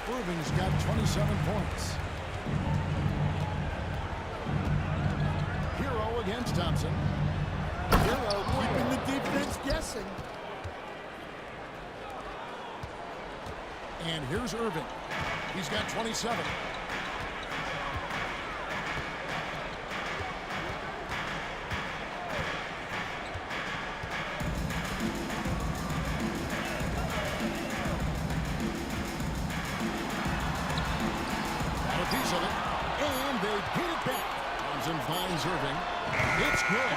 Irving's got 27 points. Hero against Thompson. Hero keeping the defense guessing. And here's Irving. He's got 27. Got a piece of it. And they get it back. Thompson finds Irving. It's good.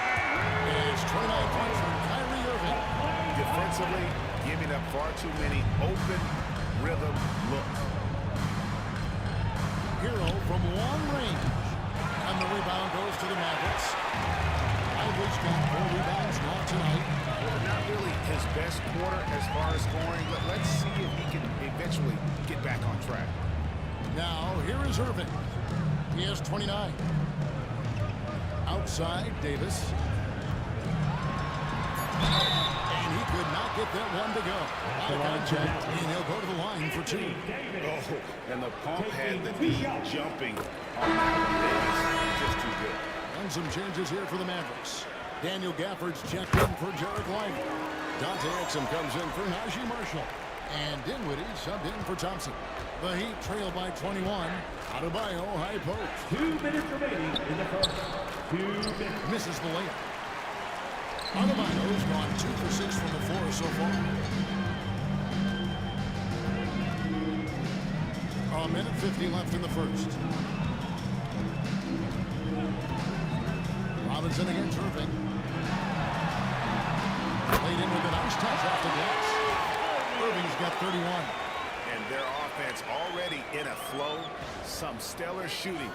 And it's 29 points from Kyrie Irving. Defensively, giving up far too many open rhythm looks. Hero from long range. And the rebound goes to the Mavericks. Ivory's got 4 rebounds now tonight. Well, not really his best quarter as far as scoring. Let's see if he can eventually get back on track. Now, here is Irving. He has 29. Outside, Davis. And he could not get that one to go. Out of contact, and he'll go to the line for 2. Oh, and the pump had the D jumping on that one. Davis, just too good. And some changes here for the Mavericks. Daniel Gafford's checked in for Jarek Lyman. Dante Exum comes in for Najee Marshall. And Dinwiddie subbed in for Thompson. The Heat trail by 21. Adebayo high post. 2 minutes remaining in the first. 2 minutes. Misses the layup. Adebayo's gone 2 for 6 from the floor so far. A minute 50 left in the first. Robinson against Irving. Played in with a nice touch off the glass. Irving's got 31. And their offense already in a flow. Some stellar shooting.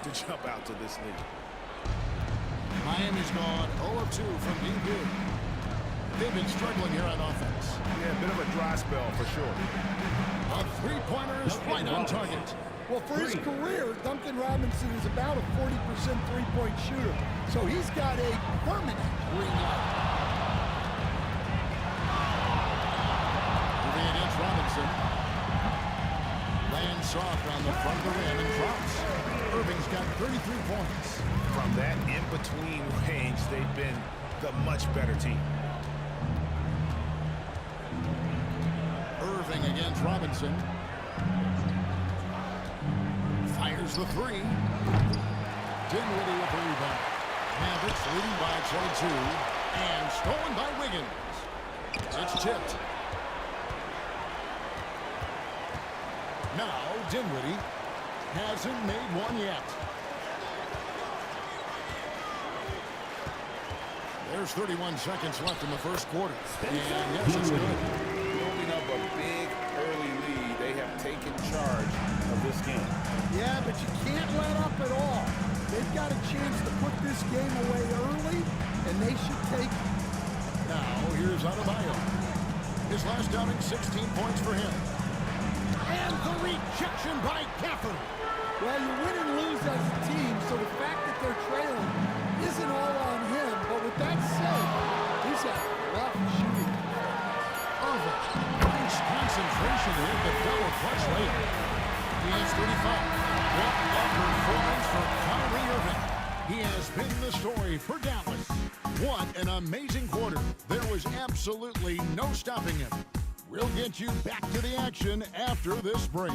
To jump out to this lead. Miami's gone 0 of 2 from being good. They've been struggling here on offense. Yeah, a bit of a dry spell for sure. A three-pointer is right on target. Well, for his career, Duncan Robinson is about a 40% three-point shooter. So he's got a permanent green light. Moving against Robinson. Lands soft on the front of the rim and drops. Irving's got 33 points. From that in-between range, they've been the much better team. Irving against Robinson. Fires the 3. Dinwiddie with the rebound. Mavericks leading by 22. And stolen by Wiggins. It's tipped. Now Dinwiddie hasn't made one yet. There's 31 seconds left in the first quarter. And yes, it's good. Building up a big early lead, they have taken charge of this game. Yeah, but you can't let up at all. They've got a chance to put this game away early, and they should take it. Now, here's Adebayo. His last outing, 16 points for him. And the rejection by Gafford. Well, you win and lose as a team, so the fact that they're trailing isn't all on him. But with that said, he's had rough shooting. Irving. Nice concentration with the double clutch layup. He has 35. What a performance for Kyrie Irving. He has been the story for Dallas. What an amazing quarter. There was absolutely no stopping him. We'll get you back to the action after this break.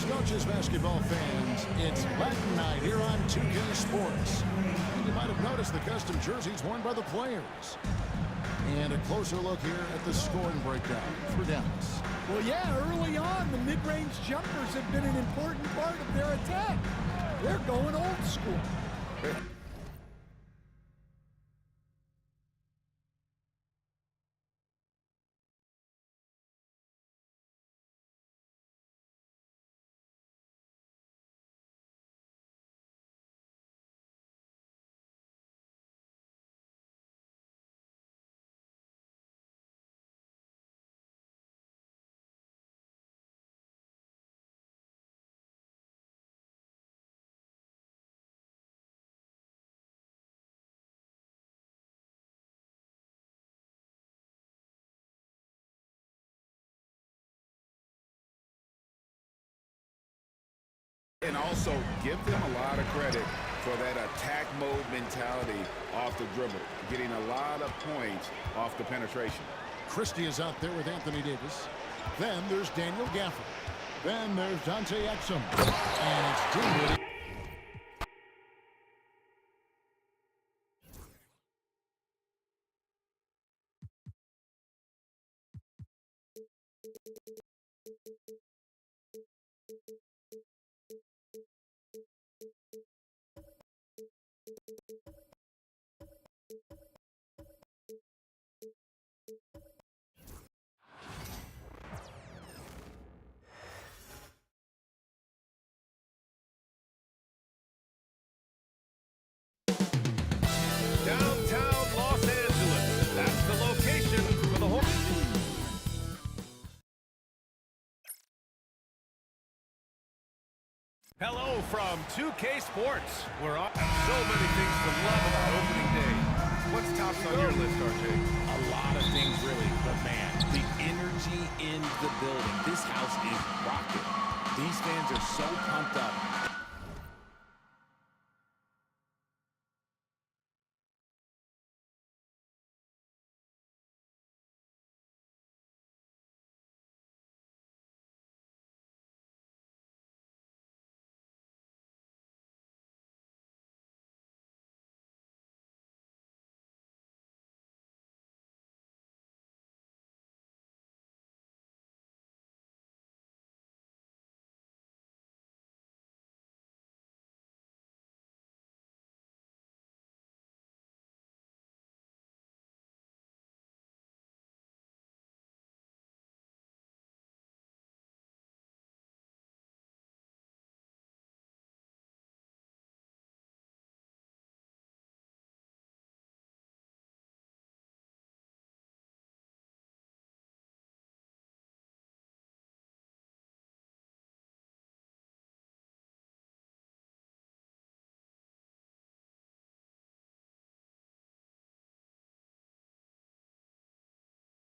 As coaches, basketball fans, it's Latin night here on 2K Sports. And you might have noticed the custom jerseys worn by the players. And a closer look here at the scoring breakdown for Dallas. Well, yeah, early on, the mid-range jumpers have been an important part of their attack. They're going old school. And also give them a lot of credit for that attack mode mentality off the dribble, getting a lot of points off the penetration. Christie is out there with Anthony Davis. Then there's Daniel Gafford. Then there's Dante Exum. And it's Dinwiddie. Downtown Los Angeles. That's the location for the home. Hello from 2K Sports. We're on so many things to love about opening day. What's tops on your list, RJ? A lot of things, really. But, man, the energy in the building. This house is rocking. These fans are so pumped up.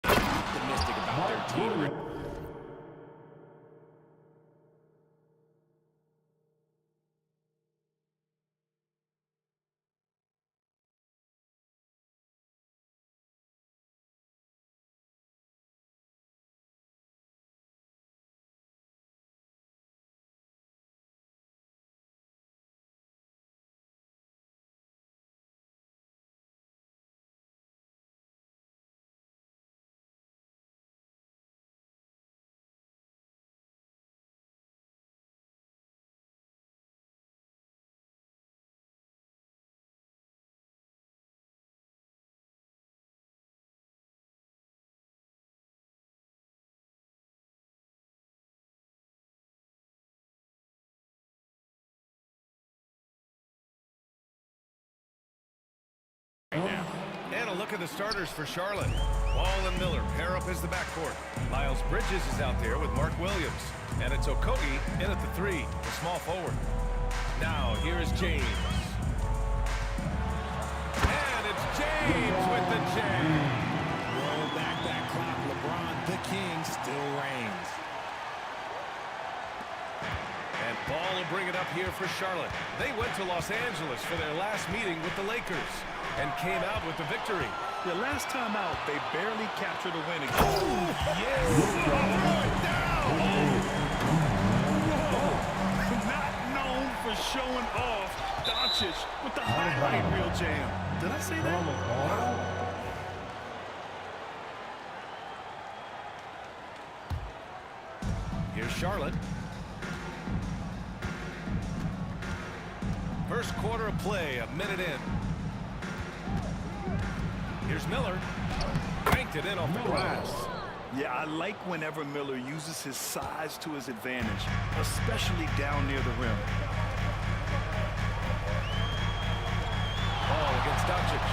Optimistic about their team. And a look at the starters for Charlotte. Wall and Miller pair up as the backcourt. Miles Bridges is out there with Mark Williams. And it's Okogie in at the 3, the small forward. Now, here is James. And it's James with the jam. Roll back that clock. LeBron, the king, still reigns. And Ball will bring it up here for Charlotte. They went to Los Angeles for their last meeting with the Lakers and came out with the victory. The last time out, they barely captured a win again. Oh, yes! Throw it down! Charlotte. First quarter of play, a minute in. Here's Miller. Banked it in off the glass. Yeah, I like whenever Miller uses his size to his advantage, especially down near the rim. Ball against Doncic.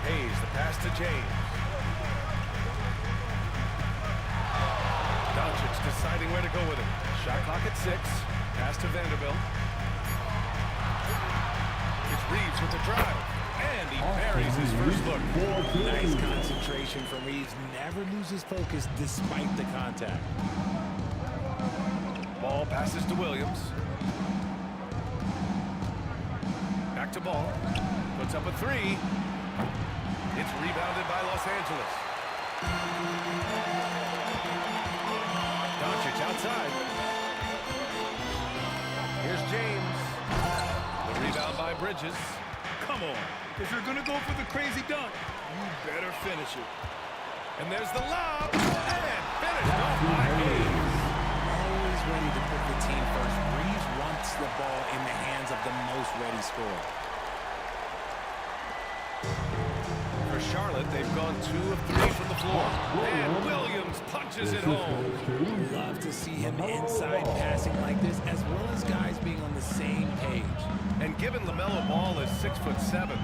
Hayes, the pass to James. Doncic deciding where to go with it. Shot clock at 6. Pass to Vanderbilt. It's Reeves with the drive. And he buries his first look. Nice concentration from Reeves. Never loses focus despite the contact. Ball passes to Williams. Back to Ball. Puts up a 3. It's rebounded by Los Angeles. Doncic outside. Here's James. The rebound by Bridges. Come on. If you're going to go for the crazy dunk, you better finish it. And there's the lob. And finished off by Hayes. Always ready to put the team first. Reeves wants the ball in the hands of the most ready scorer. For Charlotte, they've gone 2 of 3 from the floor. And Williams punches it home. Love to see him inside passing like this, as well as guys being on the same page. And given LaMelo Ball is 6'7",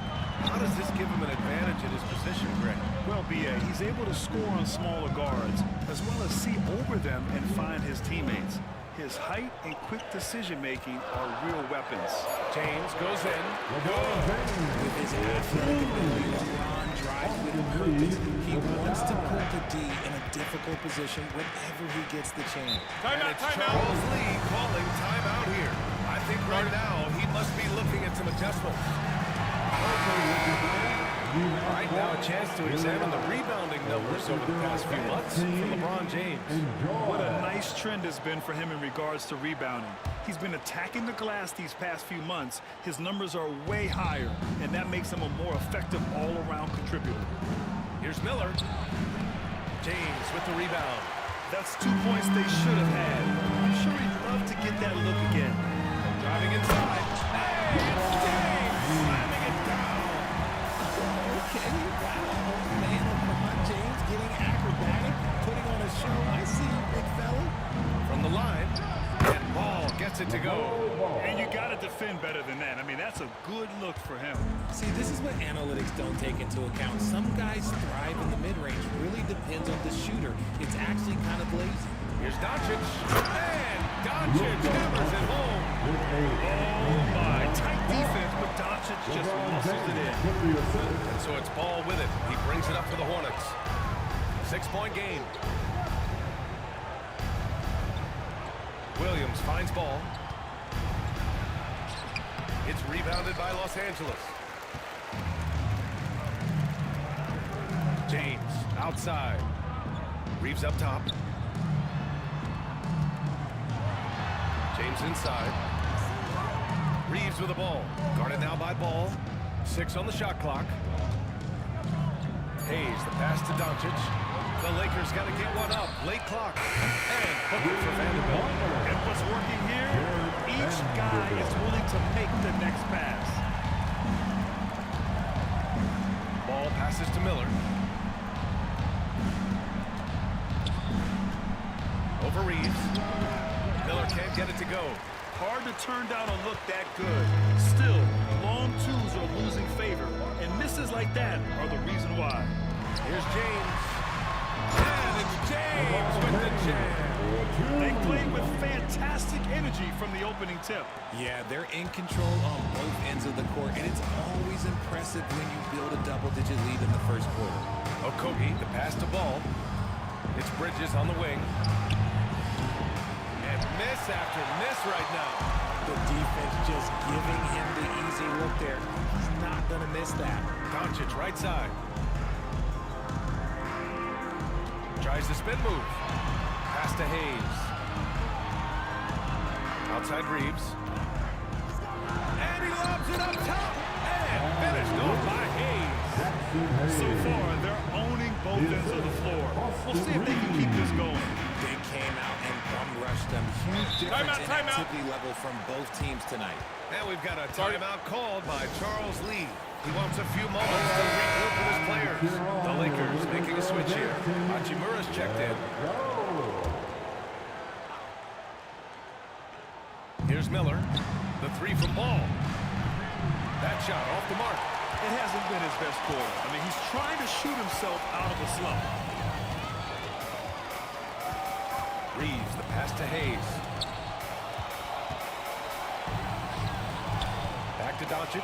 how does this give him an advantage in his position, Greg? Well, B.A., he's able to score on smaller guards, as well as see over them and find his teammates. His height and quick decision-making are real weapons. James goes in. With his athletic ability, LeBron drives with purpose. He wants to put the D in a difficult position whenever he gets the chance. And it's Charles Lee calling timeout here. I think right now he must be looking at some adjustments. Right now a chance to examine the rebounding numbers over the past few months from LeBron James. What a nice trend has been for him in regards to rebounding. He's been attacking the glass these past few months. His numbers are way higher, and that makes him a more effective all-around contributor. Here's Miller. James with the rebound. That's 2 points they should have had. I'm sure he'd love to get that look again. Driving inside. Hey, it's James slamming it down. Okay, wow. Man, LeBron James getting acrobatic, putting on a show. I see you, big fella. From the line, and Ball gets it to go. And you got to defend better than that. I mean, that's a good look for him. See, this is what analytics don't take into account. Some guys thrive in the mid-range. Really depends on the shooter. It's actually kind of lazy. Here's Doncic. And Doncic hammers it home. Oh, my. Tight defense, but Doncic just muscles it in. And so it's Ball with it. He brings it up for the Hornets. 6-point game. Williams finds Ball. It's rebounded by Los Angeles. James outside. Reeves up top. James inside. Reeves with the ball. Guarded now by Ball. 6 on the shot clock. Hayes, the pass to Doncic. The Lakers got to get one up. Late clock. And Booker for Vanderbilt. And what's working here? Each guy is willing to make the next pass. Ball passes to Miller. Over Reeves. Miller can't get it to go. Hard to turn down a look that good. Still, long twos are losing favor, and misses like that are the reason why. Here's James. And it's James with the jam. They played with fantastic energy from the opening tip. Yeah, they're in control on both ends of the court, and it's always impressive when you build a double-digit lead in the first quarter. Okogie, the pass to Ball. It's Bridges on the wing. And miss after miss right now. The defense just giving him the easy look there. He's not going to miss that. Doncic right side. Tries the spin move. Pass to Hayes. Outside Reeves. And he lobs it up top. And finished off by Hayes. So far, they're owning both ends of the floor. We'll see if they can keep this going. They came out and bum rushed watched them. Huge difference in activity level from both teams tonight. And we've got a timeout called by Charles Lee. He wants a few moments to regroup with his players. The Lakers making a switch here. Hachimura's checked in. Here's Miller. The three from Ball. That shot off the mark. It hasn't been his best quarter. I mean, he's trying to shoot himself out of a slump. Reeves, the pass to Hayes. Back to Doncic.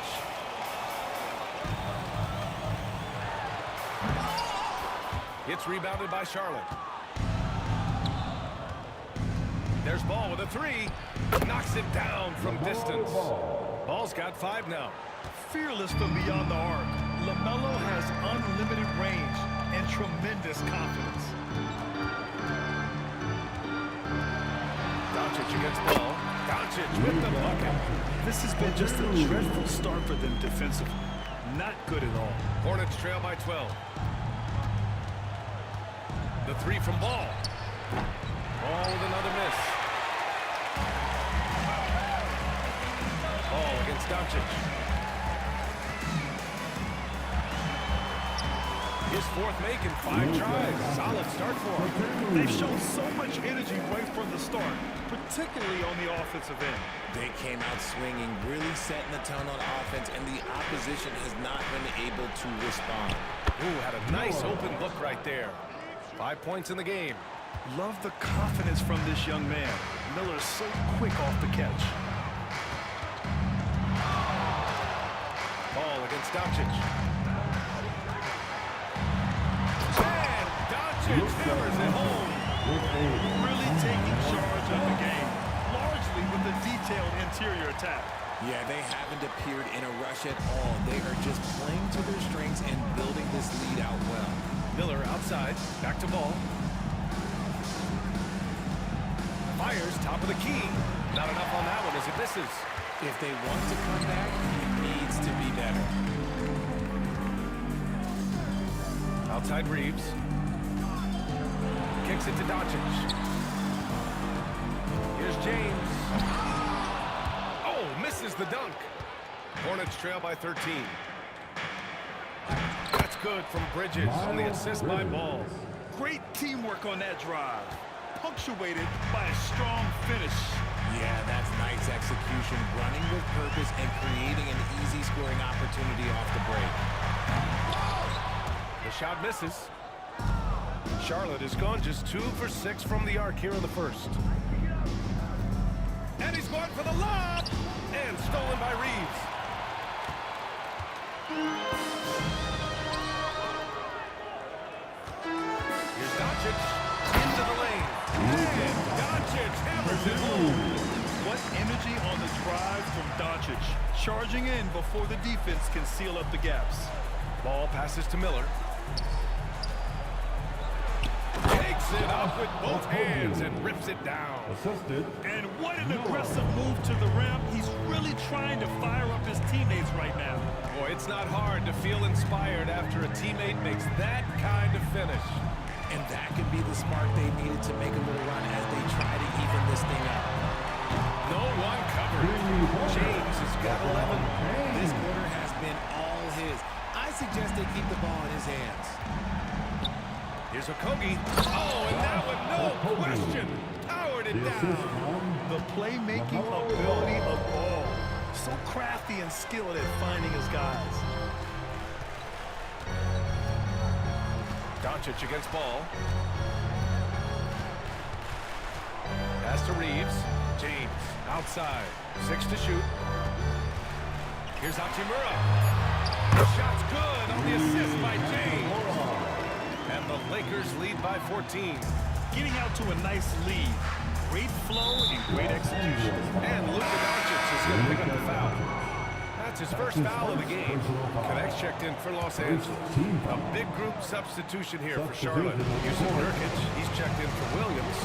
Gets rebounded by Charlotte. There's Ball with a three. Knocks it down from distance. Ball's got 5 now. Fearless from beyond the arc. LaMelo has unlimited range and tremendous confidence. Doncic against Ball. Doncic with the bucket. This has been just a dreadful start for them defensively. Not good at all. Hornets trail by 12. The three from Ball. Ball with another miss. Ball against Doncic. His fourth make in 5 tries. Solid start for him. They've shown so much energy right from the start, particularly on the offensive end. They came out swinging, really setting the tone on offense, and the opposition has not been able to respond. Ooh, had a nice open look right there. 5 points in the game. Love the confidence from this young man. Miller's so quick off the catch. Ball against Doncic. And Doncic hammers it home. Really taking charge of the game, largely with a detailed interior attack. Yeah, they haven't appeared in a rush at all. They are just playing to their strengths and building this lead out well. Miller outside, back to Ball. Fires, top of the key. Not enough on that one as it misses. If they want to come back, it needs to be better. Outside Reeves. Kicks it to Doncic. Here's James. Oh, misses the dunk. Hornets trail by 13. That's good from Bridges on the assist by Ball. Great teamwork on that drive, punctuated by a strong finish. Yeah, that's nice execution, running with purpose and creating an easy scoring opportunity off the break. The shot misses. Charlotte has gone just 2 for 6 from the arc here in the first. And he's going for the lob! And stolen by Reeves. Here's Doncic into the lane. And Doncic hammers it home. What energy on the drive from Doncic, charging in before the defense can seal up the gaps. Ball passes to Miller. Takes it up with both hands and rips it down. And what an aggressive move to the rim. He's really trying to fire up his teammates right now. Boy, it's not hard to feel inspired after a teammate makes that kind of finish. And that could be the spark they needed to make a little run as they try to even this thing up. No one covered. James has got 11. This quarter has been all his. I suggest they keep the ball in his hands. Here's Okogie. Oh, and that one, no question, powered it down. The playmaking ability of Ball. So crafty and skilled at finding his guys. Doncic against Ball. Pass to Reeves. James outside. 6 to shoot. Here's Hachimura. The shot's good on the assist by James. And the Lakers lead by 14. Getting out to a nice lead. Great flow and great execution. And Luka Doncic is going to pick up the foul. That's his first foul of the game. Connects checked in for Los Angeles. A big group substitution here for Charlotte. Using Nurkic, he's checked in for Williams.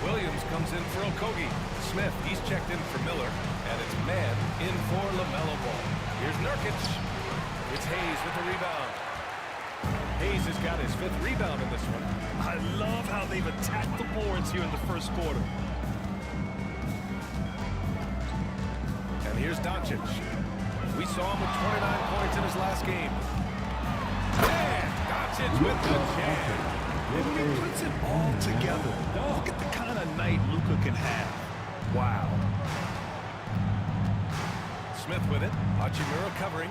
Williams comes in for Okogie. Smith, he's checked in for Miller. And it's man in for LaMelo Ball. Here's Nurkic. It's Hayes with the rebound. Hayes has got his 5th rebound in this one. I love how they've attacked the boards here in the first quarter. And here's Doncic. We saw him with 29 points in his last game. And Doncic with the jam. And when he puts it all together, look at the kind of night Luka can have. Wow. Smith with it. Hachimura covering.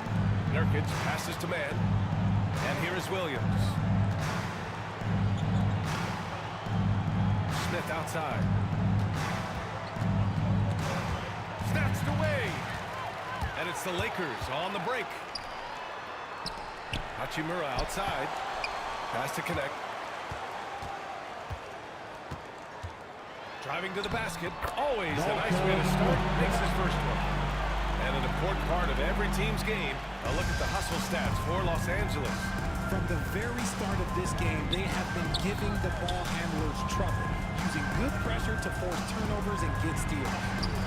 Nurkic passes to man. And here is Williams. Smith outside. Snatched away. And it's the Lakers on the break. Hachimura outside. Pass to connect. Driving to the basket. Always a nice way to start. Makes his first one. And an important part of every team's game. A look at the hustle stats for Los Angeles. From the very start of this game, they have been giving the ball handlers trouble, using good pressure to force turnovers and get steals.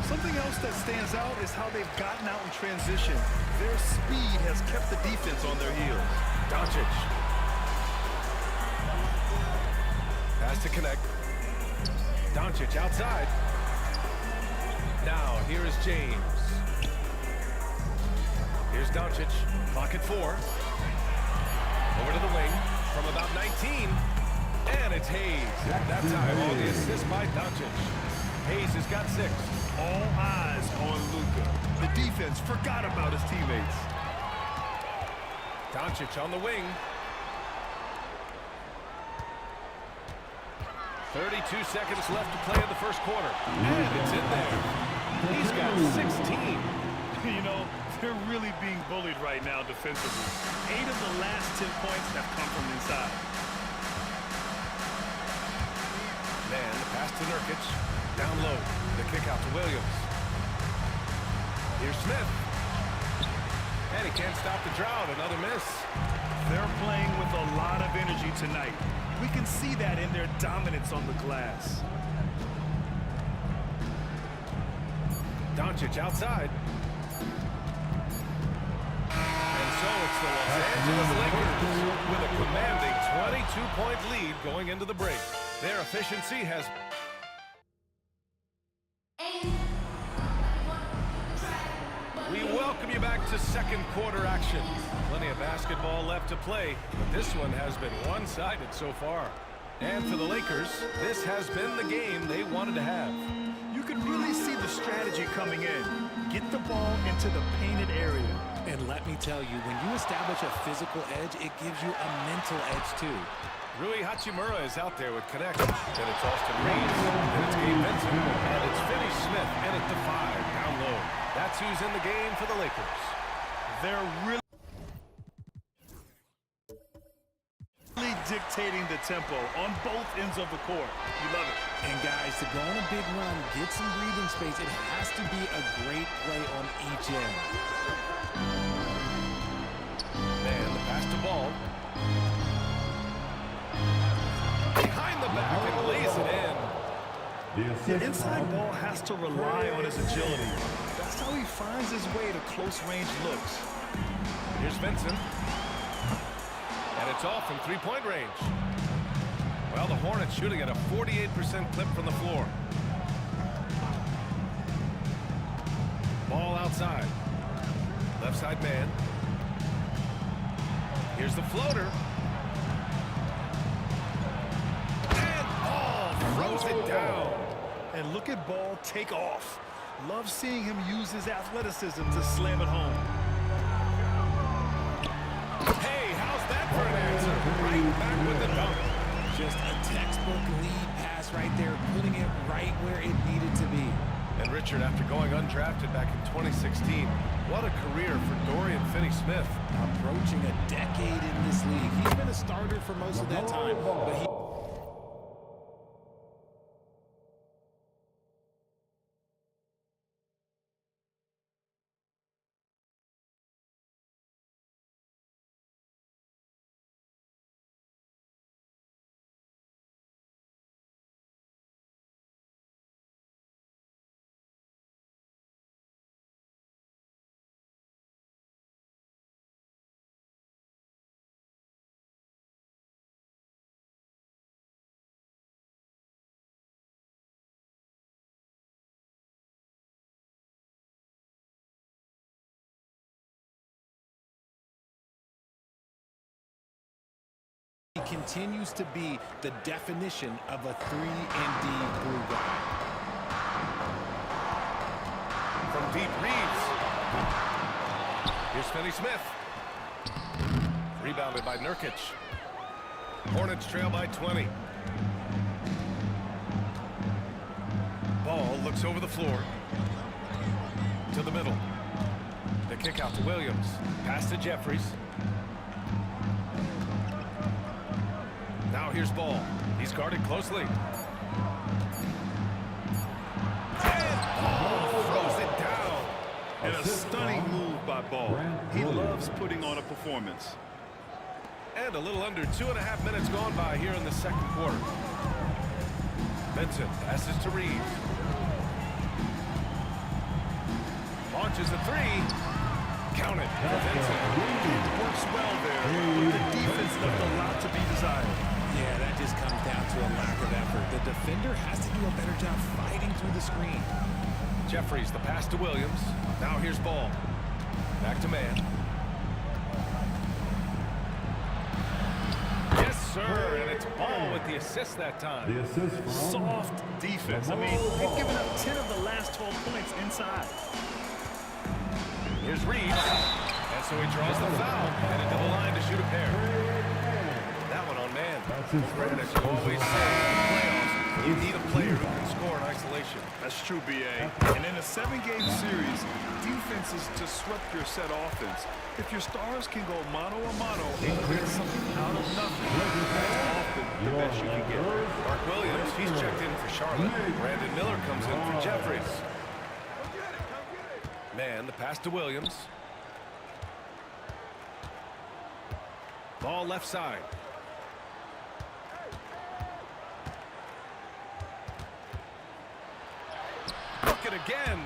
Something else that stands out is how they've gotten out in transition. Their speed has kept the defense on their heels. Doncic. Pass to connect. Doncic outside. Now, here is James. Here's Doncic. Clock at 4. Over to the wing from about 19. And it's Hayes. That time on the assist by Doncic. Hayes has got 6. All eyes on Luka. The defense forgot about his teammates. Doncic on the wing. 32 seconds left to play in the first quarter. And it's in there. He's got 16. You know, they're really being bullied right now defensively. 8 of the last 10 points have come from inside. Man, the pass to Nurkic. Down low. The kick out to Williams. Here's Smith. And he can't stop the drought. Another miss. They're playing with a lot of energy tonight. We can see that in their dominance on the glass. Doncic outside. And so it's the Los Angeles Lakers with a commanding 22-point lead going into the break. Their efficiency has... We welcome you back to second quarter action. Plenty of basketball left to play, but this one has been one-sided so far. And for the Lakers, this has been the game they wanted to have. You can really see the strategy coming in. Get the ball into the painted area. And let me tell you, when you establish a physical edge, it gives you a mental edge too. Rui Hachimura is out there with connect. Then it's Austin Reeves. Then it's Gabe Benson. And it's Finney Smith in at the 5 down low. That's who's in the game for the Lakers. They're really dictating the tempo on both ends of the court. You love it. And guys, to go on a big run, get some breathing space, it has to be a great play on each end. Man, the pass to Ball. Behind the back and lays it in. The inside ball has to rely on his agility. That's how he finds his way to close-range looks. Here's Vincent. And it's off from three-point range. Well, the Hornets shooting at a 48% clip from the floor. Ball outside. Left side man. Here's the floater. And Ball throws it down. And look at Ball take off. Love seeing him use his athleticism to slam it home. Hey, how's that for an answer? Right back with the dunk. Just a textbook lead pass right there, putting it right where it needed to be. And Richard, after going undrafted back in 2016, what a career for Dorian Finney-Smith. Approaching a decade in this league. He's been a starter for most of that time, but he He continues to be the definition of a 3-and-D glue guy. From deep, Reeves. Here's Finney-Smith. Rebounded by Nurkic. Hornets trail by 20. Ball looks over the floor. To the middle. The kick out to Williams. Pass to Jeffries. Now here's Ball. He's guarded closely. And Ball throws it down. And a stunning move by Ball. He loves putting on a performance. And a little under 2.5 minutes gone by here in the second quarter. Vincent passes to Reeves. Launches a three. Count it for Vincent. It works well there, but the defense left a lot to be desired. Yeah, that just comes down to a lack of effort. The defender has to do a better job fighting through the screen. Jeffries, the pass to Williams. Now here's Ball. Back to man. Yes, sir, and it's Ball with the assist that time. The assist from Soft defense. I mean, they've given up 10 of the last 12 points inside. Here's Reeves. And so he draws the foul. Headed to the line to shoot a pair. That one on man. That's his Brandon, first. you always say in the playoffs, you need a player who can score in isolation. That's true, B.A. And in a 7-game series, defense is to swept your set offense. If your stars can go mano-a-mano and create something out of nothing, that's often the best you can get. Mark Williams, he's checked in for Charlotte. Brandon Miller comes in for Jeffries. Man, the pass to Williams. Ball left side. Bucket again.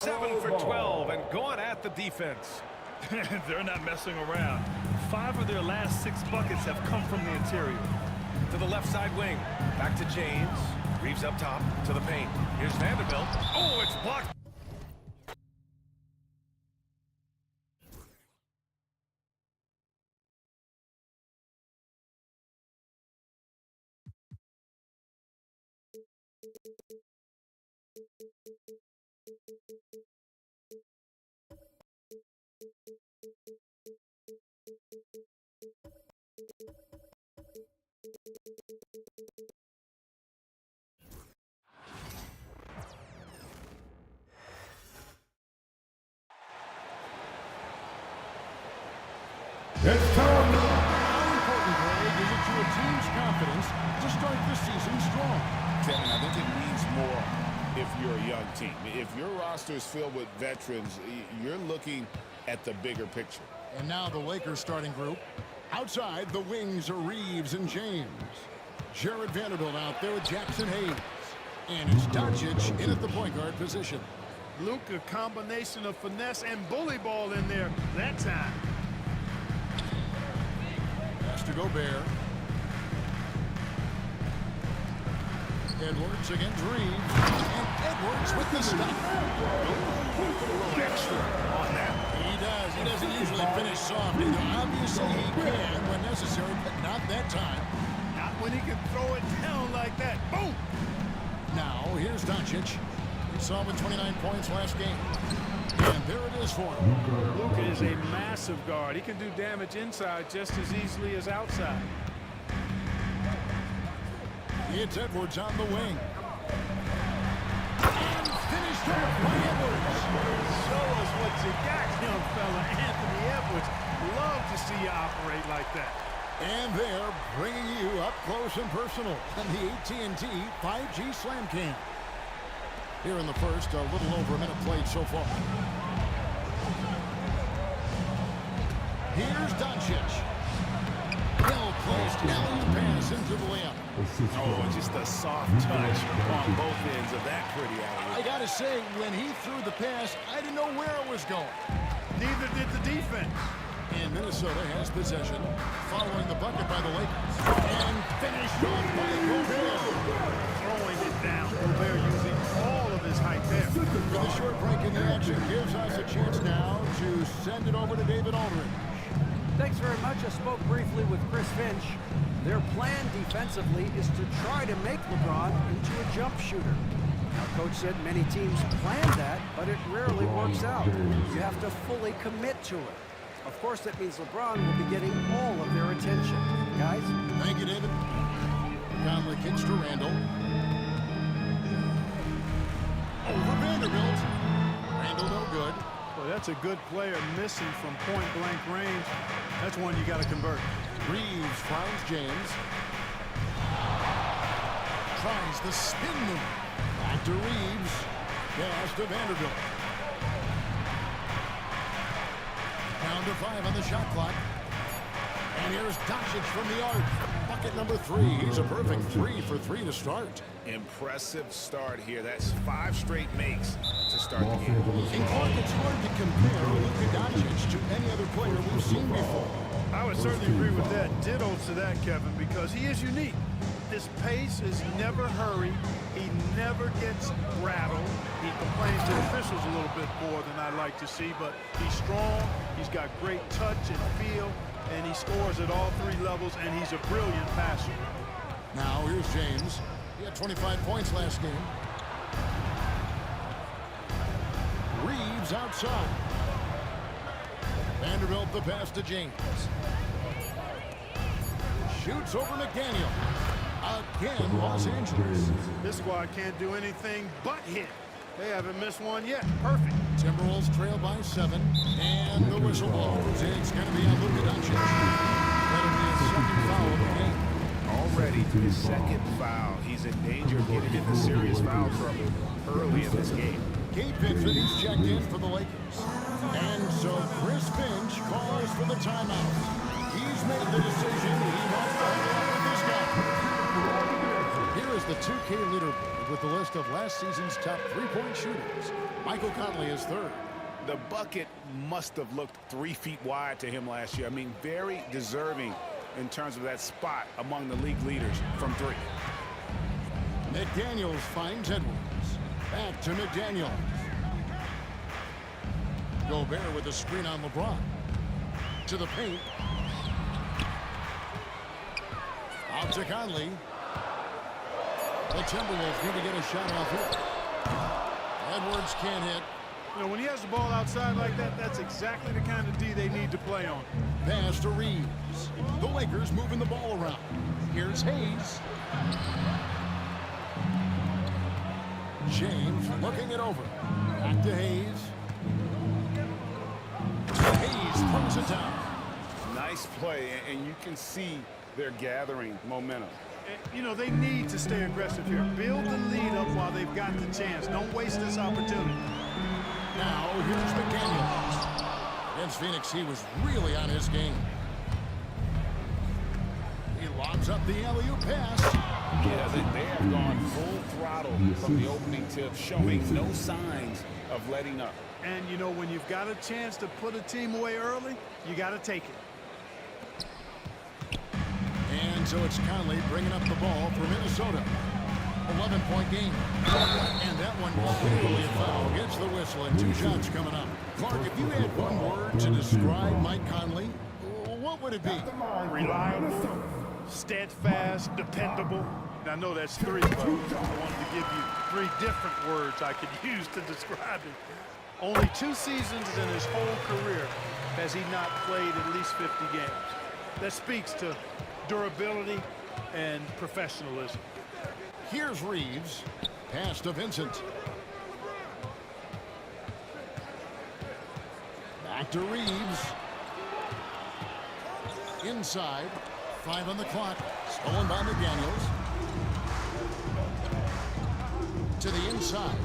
7 for 12 and going at the defense. They're not messing around. 5 of their last 6 buckets have come from the interior. To the left side wing. Back to James. Reeves up top to the paint. Here's Vanderbilt. Oh, it's blocked. It's time. How important, Greg, is it to a team's confidence to start the season strong? Kevin, I think it means more if you're a young team. If your roster is filled with veterans, you're looking at the bigger picture. And now the Lakers starting group. Outside, the wings are Reeves and James. Jared Vanderbilt out there with Jackson Hayes. And it's Doncic in at the point guard position. Luke, a combination of finesse and bully ball in there that time. Pass to Gobert. Edwards against Reeves. And Edwards with the stop. A little extra on that. He does. He doesn't usually finish soft either. Obviously, he can when necessary, but not that time. Not when he can throw it down like that. Boom! Now, here's Doncic. We saw him with 29 points last game. And there it is for him. Luka is a massive guard. He can do damage inside just as easily as outside. It's Edwards on the wing. And finished off by Edwards. Show us what you got, young fella. Anthony Edwards. Love to see you operate like that. And they're bringing you up close and personal on the AT&T 5G Slam Cam. Here in the first, a little over a minute played so far. Here's Doncic. Well-placed alley pass into the layup. Oh, just a soft touch on both ends of that pretty alley. I gotta say, when he threw the pass, I didn't know where it was going. Neither did the defense. And Minnesota has possession, following the bucket by the Lakers. And finished off by Gobert. Throwing it down. Gobert using all of his height there. With a short break in the action, gives us a chance now to send it over to David Aldridge. Thanks very much. I spoke briefly with Chris Finch. Their plan defensively is to try to make LeBron into a jump shooter. Now, Coach said many teams plan that, but it rarely works out. You have to fully commit to it. Of course, that means LeBron will be getting all of their attention. Guys? Thank you, David. Conley kicks to Randall. Over Vanderbilt. Randall no good. Well, that's a good player missing from point-blank range. That's one you got to convert. Reeves finds James. Tries the spin move. Back to Reeves. Pass to Vanderbilt. Down to 5 on the shot clock. And here's Doncic from the arc. Bucket number 3. He's a perfect 3 for 3 to start. Impressive start here. That's 5 straight makes to start the game. And Clark, it's hard to compare Luka Doncic to any other player we've seen before. I would certainly agree with that. Ditto to that, Kevin, because he is unique. His pace is never hurried. He never gets rattled. He complains to officials a little bit more than I like to see, but he's strong. He's got great touch and feel, and he scores at all 3 levels, and he's a brilliant passer. Now here's James. He had 25 points last game. Reeves outside. Vanderbilt the pass to James. Shoots over McDaniel. Again, Los Angeles. This squad can't do anything but hit. They haven't missed one yet. Perfect. Timberwolves trail by 7. And the whistle blows. It's going to be on Luka Doncic. That'll be his second foul of the game. Already his second foul. He's in danger of getting into serious foul trouble early in this game. Gabe Vincent, he's checked in for the Lakers. And so Chris Finch calls for the timeout. He's made the decision. He wants to huddle up with this guy. Here Here is the 2K leaderboard with the list of last season's top three-point shooters. Michael Conley is third. The bucket must have looked 3 feet wide to him last year. I mean, very deserving in terms of that spot among the league leaders from 3. McDaniels finds Edwards. Back to McDaniels. Gobert with a screen on LeBron. To the paint. Out to Conley. The Timberwolves need to get a shot off here. Edwards can't hit. You know, when he has the ball outside like that, that's exactly the kind of D they need to play on. Pass to Reeves. The Lakers moving the ball around. Here's Hayes. James looking it over. Back to Hayes. Hayes throws it down. Nice play, and you can see they're gathering momentum. You know, they need to stay aggressive here. Build the lead up while they've got the chance. Don't waste this opportunity. Now, here's McDaniels. Against Phoenix, he was really on his game. He lobs up the alley-oop pass. Yeah, they have gone full throttle from the opening tip, showing no signs of letting up. And, you know, when you've got a chance to put a team away early, you got to take it. And so it's Conley bringing up the ball for Minnesota. 11-point game. And that one clearly a foul. Gets the whistle and 2 shots coming up. Clark, if you had one word to describe Mike Conley, what would it be? Reliable, steadfast, dependable. And I know that's 3, but I wanted to give you 3 different words I could use to describe him. Only 2 seasons in his whole career has he not played at least 50 games. That speaks to durability and professionalism. Here's Reeves. Pass to Vincent. Back to Reeves. Inside. 5 on the clock. Stolen by McDaniels. To the inside.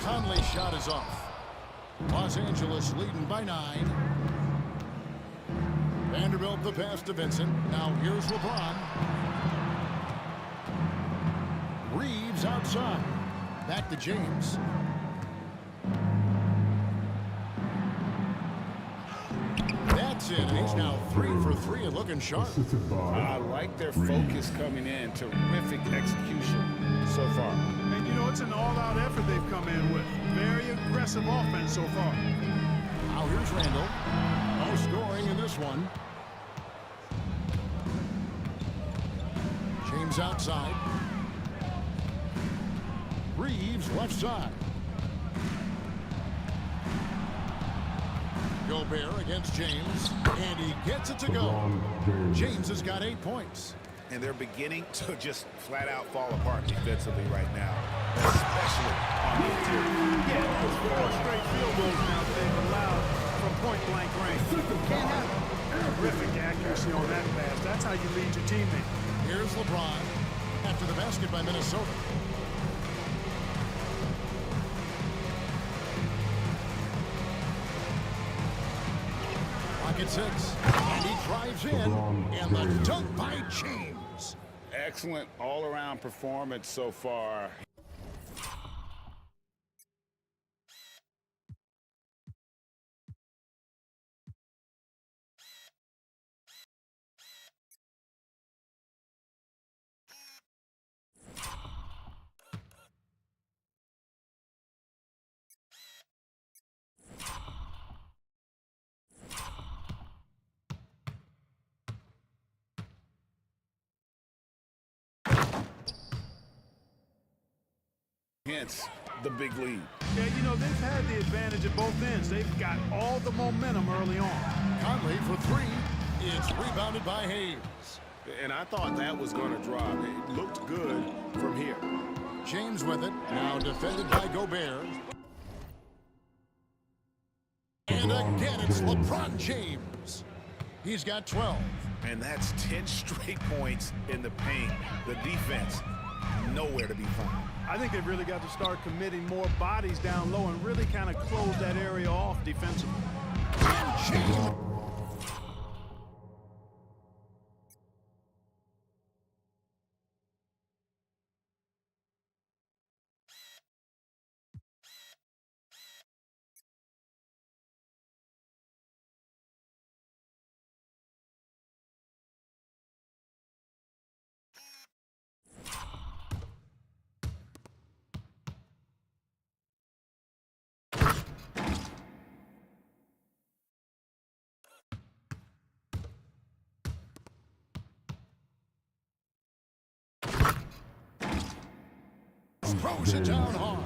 Conley's shot is off. Los Angeles leading by 9. Vanderbilt the pass to Vincent. Now here's LeBron. Reeves outside. Back to James. That's it. And he's now 3 for 3 and looking sharp. I like their focus coming in. Terrific execution so far. And, you know, it's an all-out effort they've come in with. Very aggressive offense so far. Now here's Randall. No scoring in this one. James outside. Reeves left side. Gobert against James, and he gets it to go. James has got 8 points. And they're beginning to just flat out fall apart defensively right now, especially on the interior. Yeah, those 4 straight field goals now they've allowed from point-blank range. Can't have terrific accuracy on that pass. That's how you lead your teammate. Here's LeBron after the basket by Minnesota. Pocket 6, and he drives in, and the dunk by James. Excellent all-around performance so far. Hence the big lead. Yeah, you know, they've had the advantage at both ends. They've got all the momentum early on. Conley for 3. It's rebounded by Hayes. And I thought that was going to drop. It looked good from here. James with it. Now defended by Gobert. And again, it's LeBron James. He's got 12. And that's 10 straight points in the paint. The defense, nowhere to be found. I think they've really got to start committing more bodies down low and really kind of close that area off defensively. And James. throws it down hard.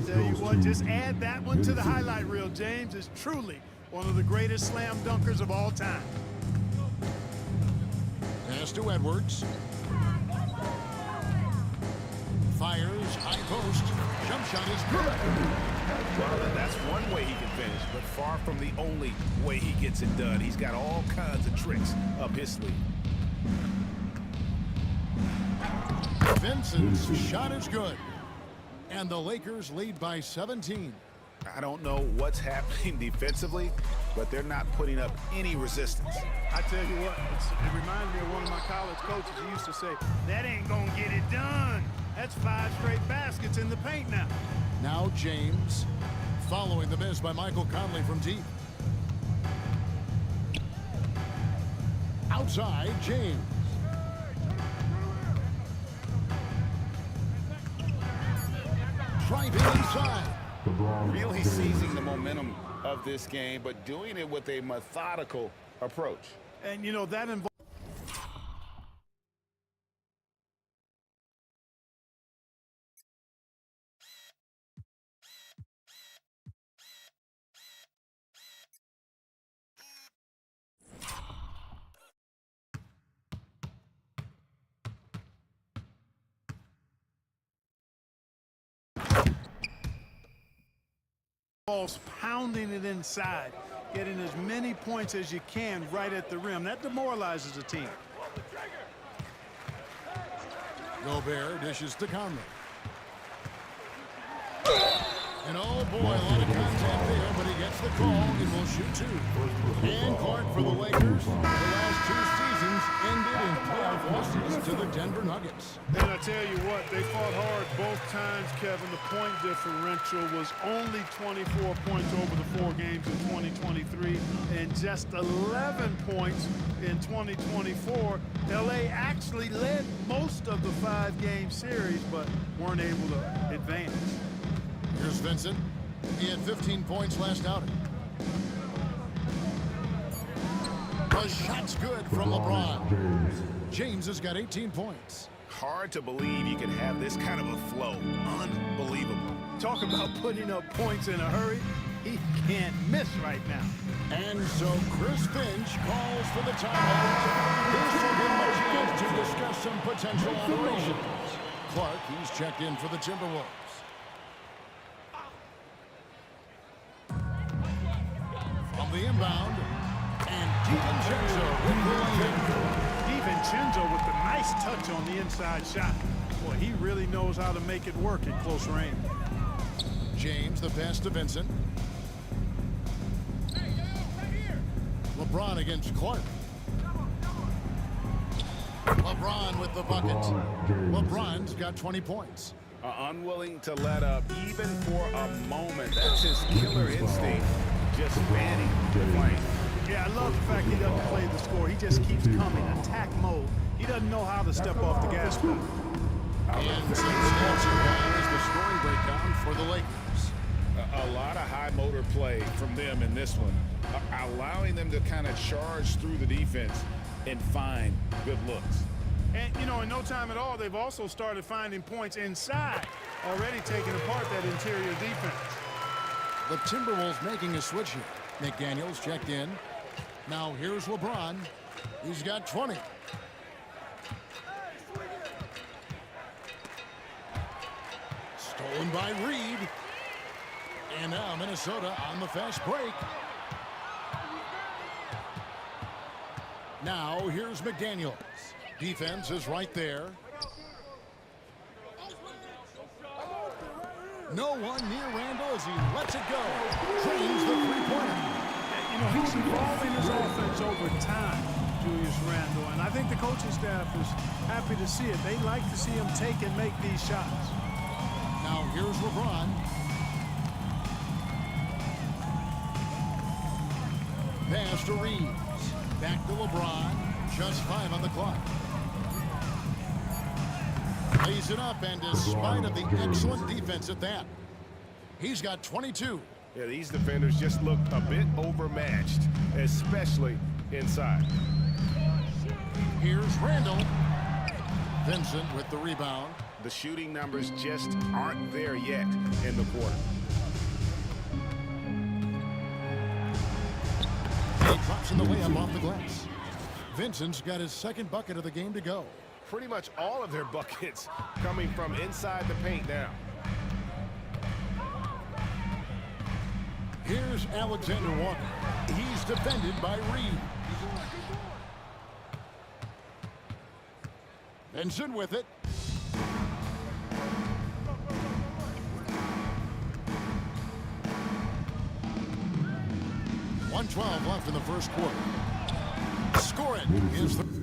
Tell you what, just add that one to the highlight reel. James is truly one of the greatest slam dunkers of all time. Pass to Edwards. Fires, high post. Jump shot is good. Well, that's one way he can finish, but far from the only way he gets it done. He's got all kinds of tricks up his sleeve. Vincent's shot is good. And the Lakers lead by 17. I don't know what's happening defensively, but they're not putting up any resistance. I tell you what, it reminds me of one of my college coaches. He used to say, that ain't gonna get it done. That's 5 straight baskets in the paint now. Now James, following the miss by Michael Conley from deep. Outside, James. Driving inside. Really seizing the momentum of this game, but doing it with a methodical approach. And, you know, that involves pounding it inside, getting as many points as you can right at the rim. That demoralizes a team. Gobert dishes to Conley. And oh boy, a lot of contact there, but he gets the call. He will shoot 2. And Clark for the Lakers. The last 2 seasons ended in playoff losses to the Denver Nuggets. And I tell you what, they fought hard both times, Kevin. The point differential was only 24 points over the 4 games in 2023 and just 11 points in 2024. LA actually led most of the 5-game series, but weren't able to advance. Here's Vincent. He had 15 points last outing. The shot's good from LeBron. James has got 18 points. Hard to believe you can have this kind of a flow. Unbelievable. Talk about putting up points in a hurry. He can't miss right now. And so Chris Finch calls for the timeout. This will give him a chance to discuss some potential operations. Clark, he's checked in for the Timberwolves. From the inbound, and DiVincenzo with the lay-in. DiVincenzo with the nice touch on the inside shot. Boy, he really knows how to make it work at close range. James, the pass to Vincent. LeBron against Clark. LeBron with the bucket. LeBron's got 20 points. Unwilling to let up even for a moment. That's his killer instinct. Just fanning the flame. Yeah, I love the fact he doesn't play the score. He just keeps coming, attack mode. He doesn't know how to step off the gas pedal. And since is the scoring breakdown for the Lakers. A lot of high motor play from them in this one, allowing them to kind of charge through the defense and find good looks. And, you know, in no time at all, they've also started finding points inside, already taking apart that interior defense. The Timberwolves making a switch here. McDaniels checked in. Now here's LeBron. He's got 20. Stolen by Reed. And now Minnesota on the fast break. Now here's McDaniels. Defense is right there. No one near Randall as he lets it go. Drains the three-pointer. You know, he's evolving his offense over time, Julius Randle, and I think the coaching staff is happy to see it. They like to see him take and make these shots. Now here's LeBron. Pass to Reeves. Back to LeBron. Just 5 on the clock. Lays it up, and despite of the excellent defense at that, he's got 22. Yeah, these defenders just look a bit overmatched, especially inside. Here's Randall. Vincent with the rebound. The shooting numbers just aren't there yet in the quarter. He drops in the layup off the glass. Vincent's got his second bucket of the game to go. Pretty much all of their buckets coming from inside the paint now. Here's Alexander Walker. He's defended by Reed. Vincent with it. .112 left in the first quarter. Score it is the...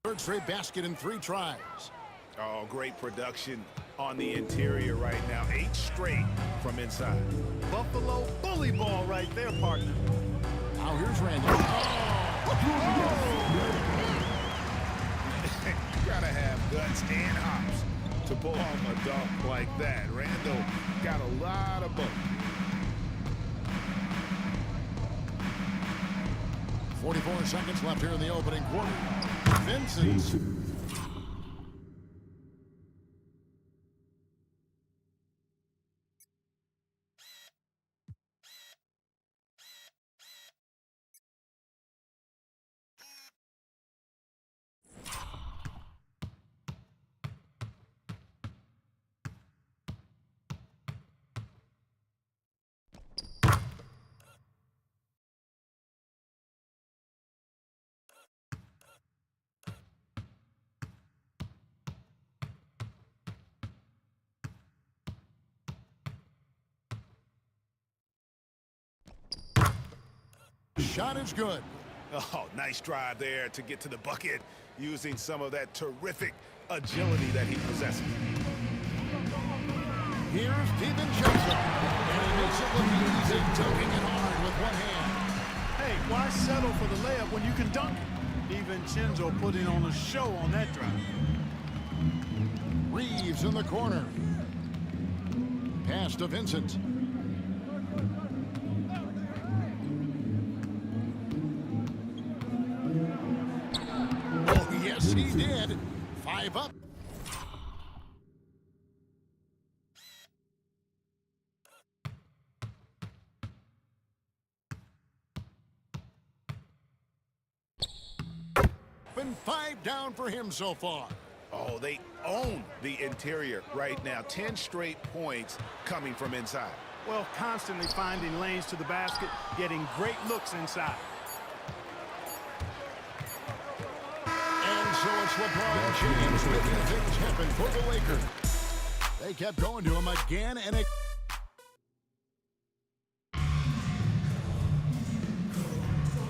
Third straight basket in 3 tries. Oh, great production on the interior right now. 8 straight from inside. Buffalo bully ball right there, partner. Now here's Randy. You gotta have guts and hops to pull off a dunk like that. Randall got a lot of both. 44 seconds left here in the opening quarter. Vincent. Shot is good. Oh, nice drive there to get to the bucket using some of that terrific agility that he possesses. Here's DiVincenzo. And he makes it look easy, dunking it hard with one hand. Hey, why settle for the layup when you can dunk it? DiVincenzo putting on a show on that drive. Reeves in the corner. Pass to Vincent. Oh, yes, he did. 5 up. Been 5 down for him so far. Oh, they own the interior right now. 10 straight points coming from inside. Well, constantly finding lanes to the basket, getting great looks inside. And so it's LeBron James making things happen for the Lakers. They kept going to him again and again.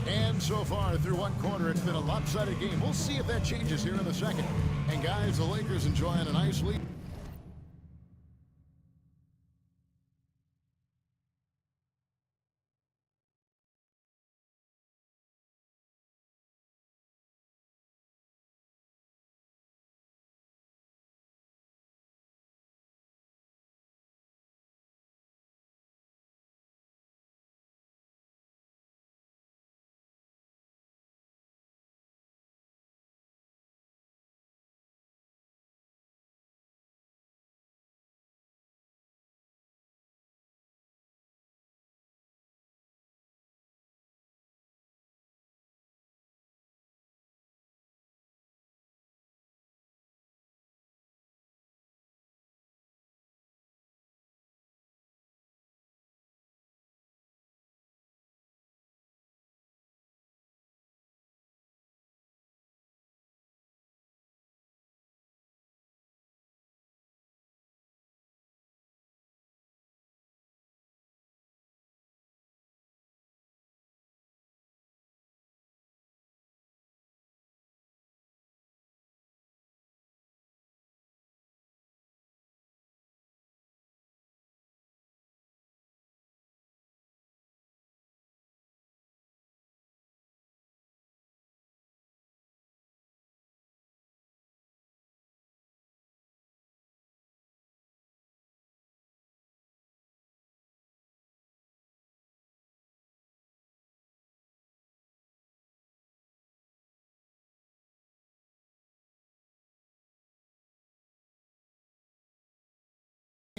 And so far through one quarter, it's been a lopsided game. We'll see if that changes here in the second. And guys, the Lakers enjoying a nice lead.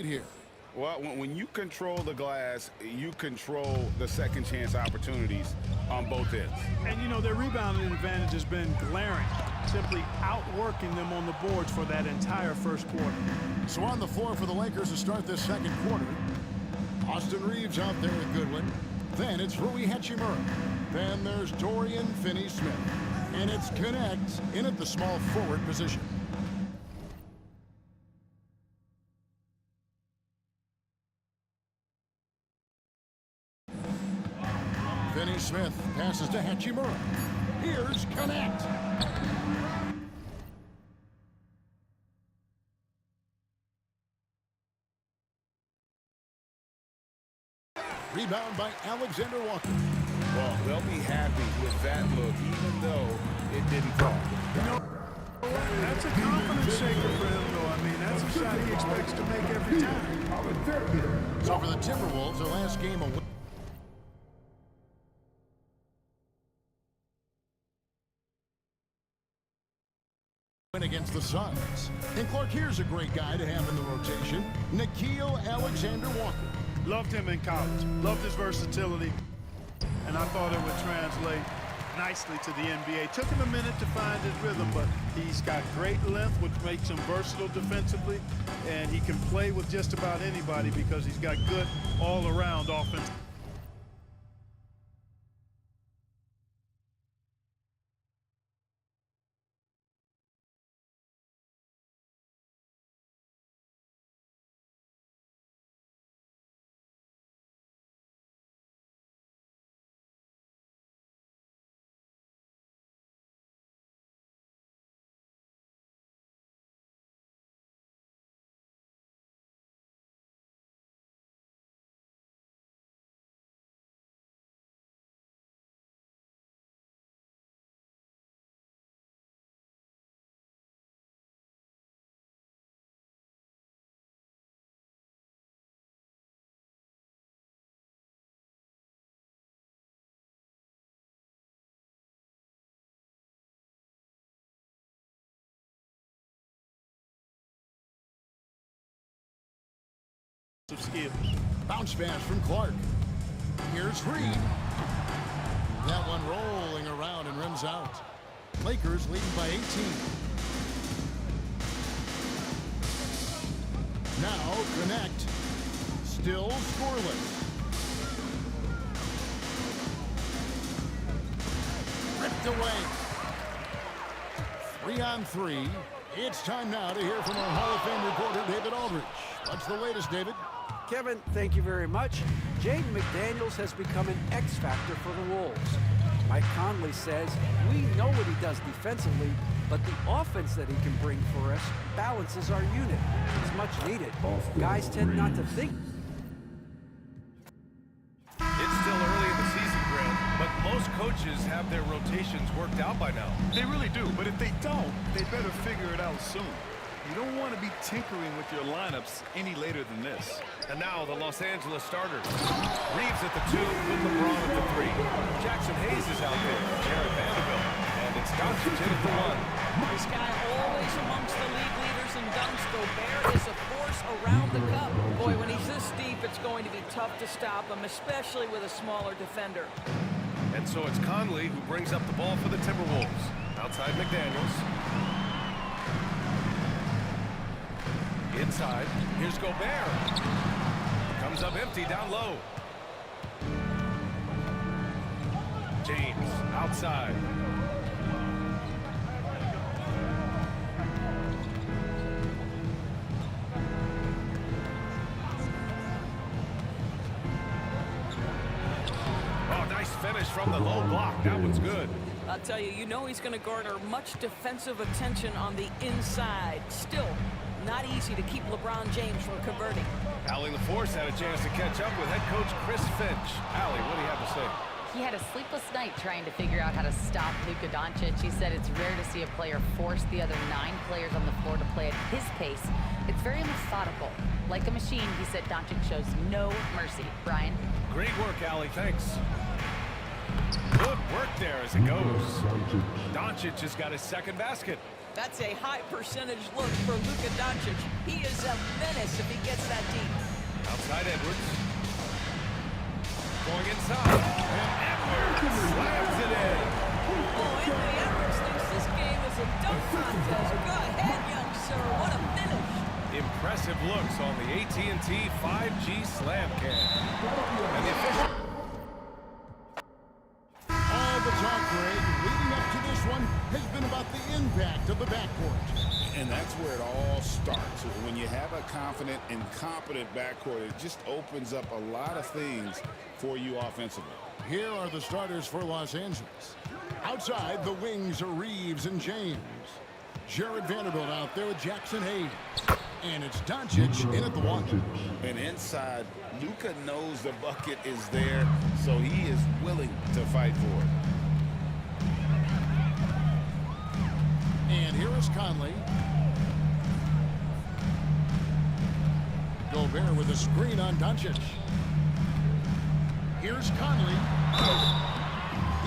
here. Well, when you control the glass, you control the second chance opportunities on both ends. And, you know, their rebounding advantage has been glaring, simply outworking them on the boards for that entire first quarter. So on the floor for the Lakers to start this second quarter, Austin Reeves out there with Goodwin. Then it's Rui Hachimura. Then there's Dorian Finney-Smith. And it's Connect in at the small forward position. Finney-Smith passes to Hachimura. Here's Connect. Rebound by Alexander Walker. Well, they'll be happy with that look, even though it didn't fall. You know, that's a confidence shaker for him, though. I mean, that's a shot he expects to make every time. So for the Timberwolves, their last game away. Against the Suns. And Clark, here's a great guy to have in the rotation, Nickeil Alexander-Walker. Loved him in college. Loved his versatility. And I thought it would translate nicely to the NBA. Took him a minute to find his rhythm, but he's got great length, which makes him versatile defensively. And he can play with just about anybody because he's got good all-around offense. Of skills. Bounce pass from Clark. Here's Reed. That one rolling around and rims out. Lakers leading by 18. Now Connect. Still scoreless. Ripped away. 3-on-3. It's time now to hear from our Hall of Fame reporter, David Aldridge. What's the latest, David? Kevin, thank you very much. Jaden McDaniels has become an X factor for the Wolves. Mike Conley says, we know what he does defensively, but the offense that he can bring for us balances our unit. It's much needed. Guys tend not to think. It's still early in the season, Grant, but most coaches have their rotations worked out by now. They really do, but if they don't, they better figure it out soon. You don't want to be tinkering with your lineups any later than this. And now the Los Angeles starters. Reeves at the 2 with LeBron at the 3. Jackson Hayes is out there. Jared Vanderbilt. And it's Doncic at the 1. This guy always amongst the league leaders in dunks. Gobert is a force around the cup. Boy, when he's this deep, it's going to be tough to stop him, especially with a smaller defender. And so it's Conley who brings up the ball for the Timberwolves. Outside McDaniels. Inside, here's Gobert. Comes up empty down low. James outside. Oh, nice finish from the low block. That one's good. I'll tell you, you know he's going to garner much defensive attention on the inside. Still, not easy to keep LeBron James from converting. Allie LaForce had a chance to catch up with head coach Chris Finch. Allie, what do you have to say? He had a sleepless night trying to figure out how to stop Luka Doncic. He said it's rare to see a player force the other 9 players on the floor to play at his pace. It's very methodical. Like a machine, he said Doncic shows no mercy. Brian? Great work, Allie. Thanks. Good work there as it goes. Doncic has got his second basket. That's a high percentage look for Luka Doncic. He is a menace if he gets that deep. Outside Edwards. Going inside. And Edwards slams it in. Oh, Anthony Edwards thinks this game is a dunk contest. Go ahead, young sir. What a finish. Impressive looks on the AT&T 5G Slam Cam. And the official... All the talk, Greg, leading up to this one has been about the impact of the backcourt. And that's where it all starts. When you have a confident and competent backcourt, it just opens up a lot of things for you offensively. Here are the starters for Los Angeles. Outside, the wings are Reeves and James. Jared Vanderbilt out there with Jackson Hayes. And it's Doncic in at the one. And inside, Luka knows the bucket is there, so he is willing to fight for it. And here is Conley. Gobert with a screen on Doncic. Here's Conley.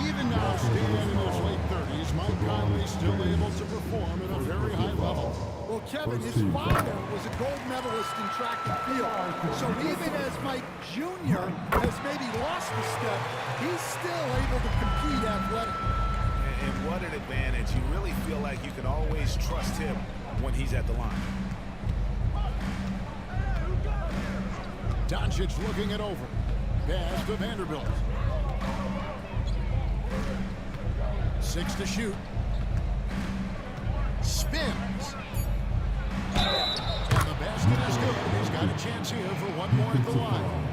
Even now, standing in his late 30s, Mike Conley still able to perform at a very high level. Well, Kevin, his father was a gold medalist in track and field. So even as Mike Jr. has maybe lost a step, he's still able to compete athletically. And what an advantage. You really feel like you can always trust him when he's at the line. Doncic looking it over. Pass to Vanderbilt. 6 to shoot. Spins. And the basket is good. He's got a chance here for one more at the line.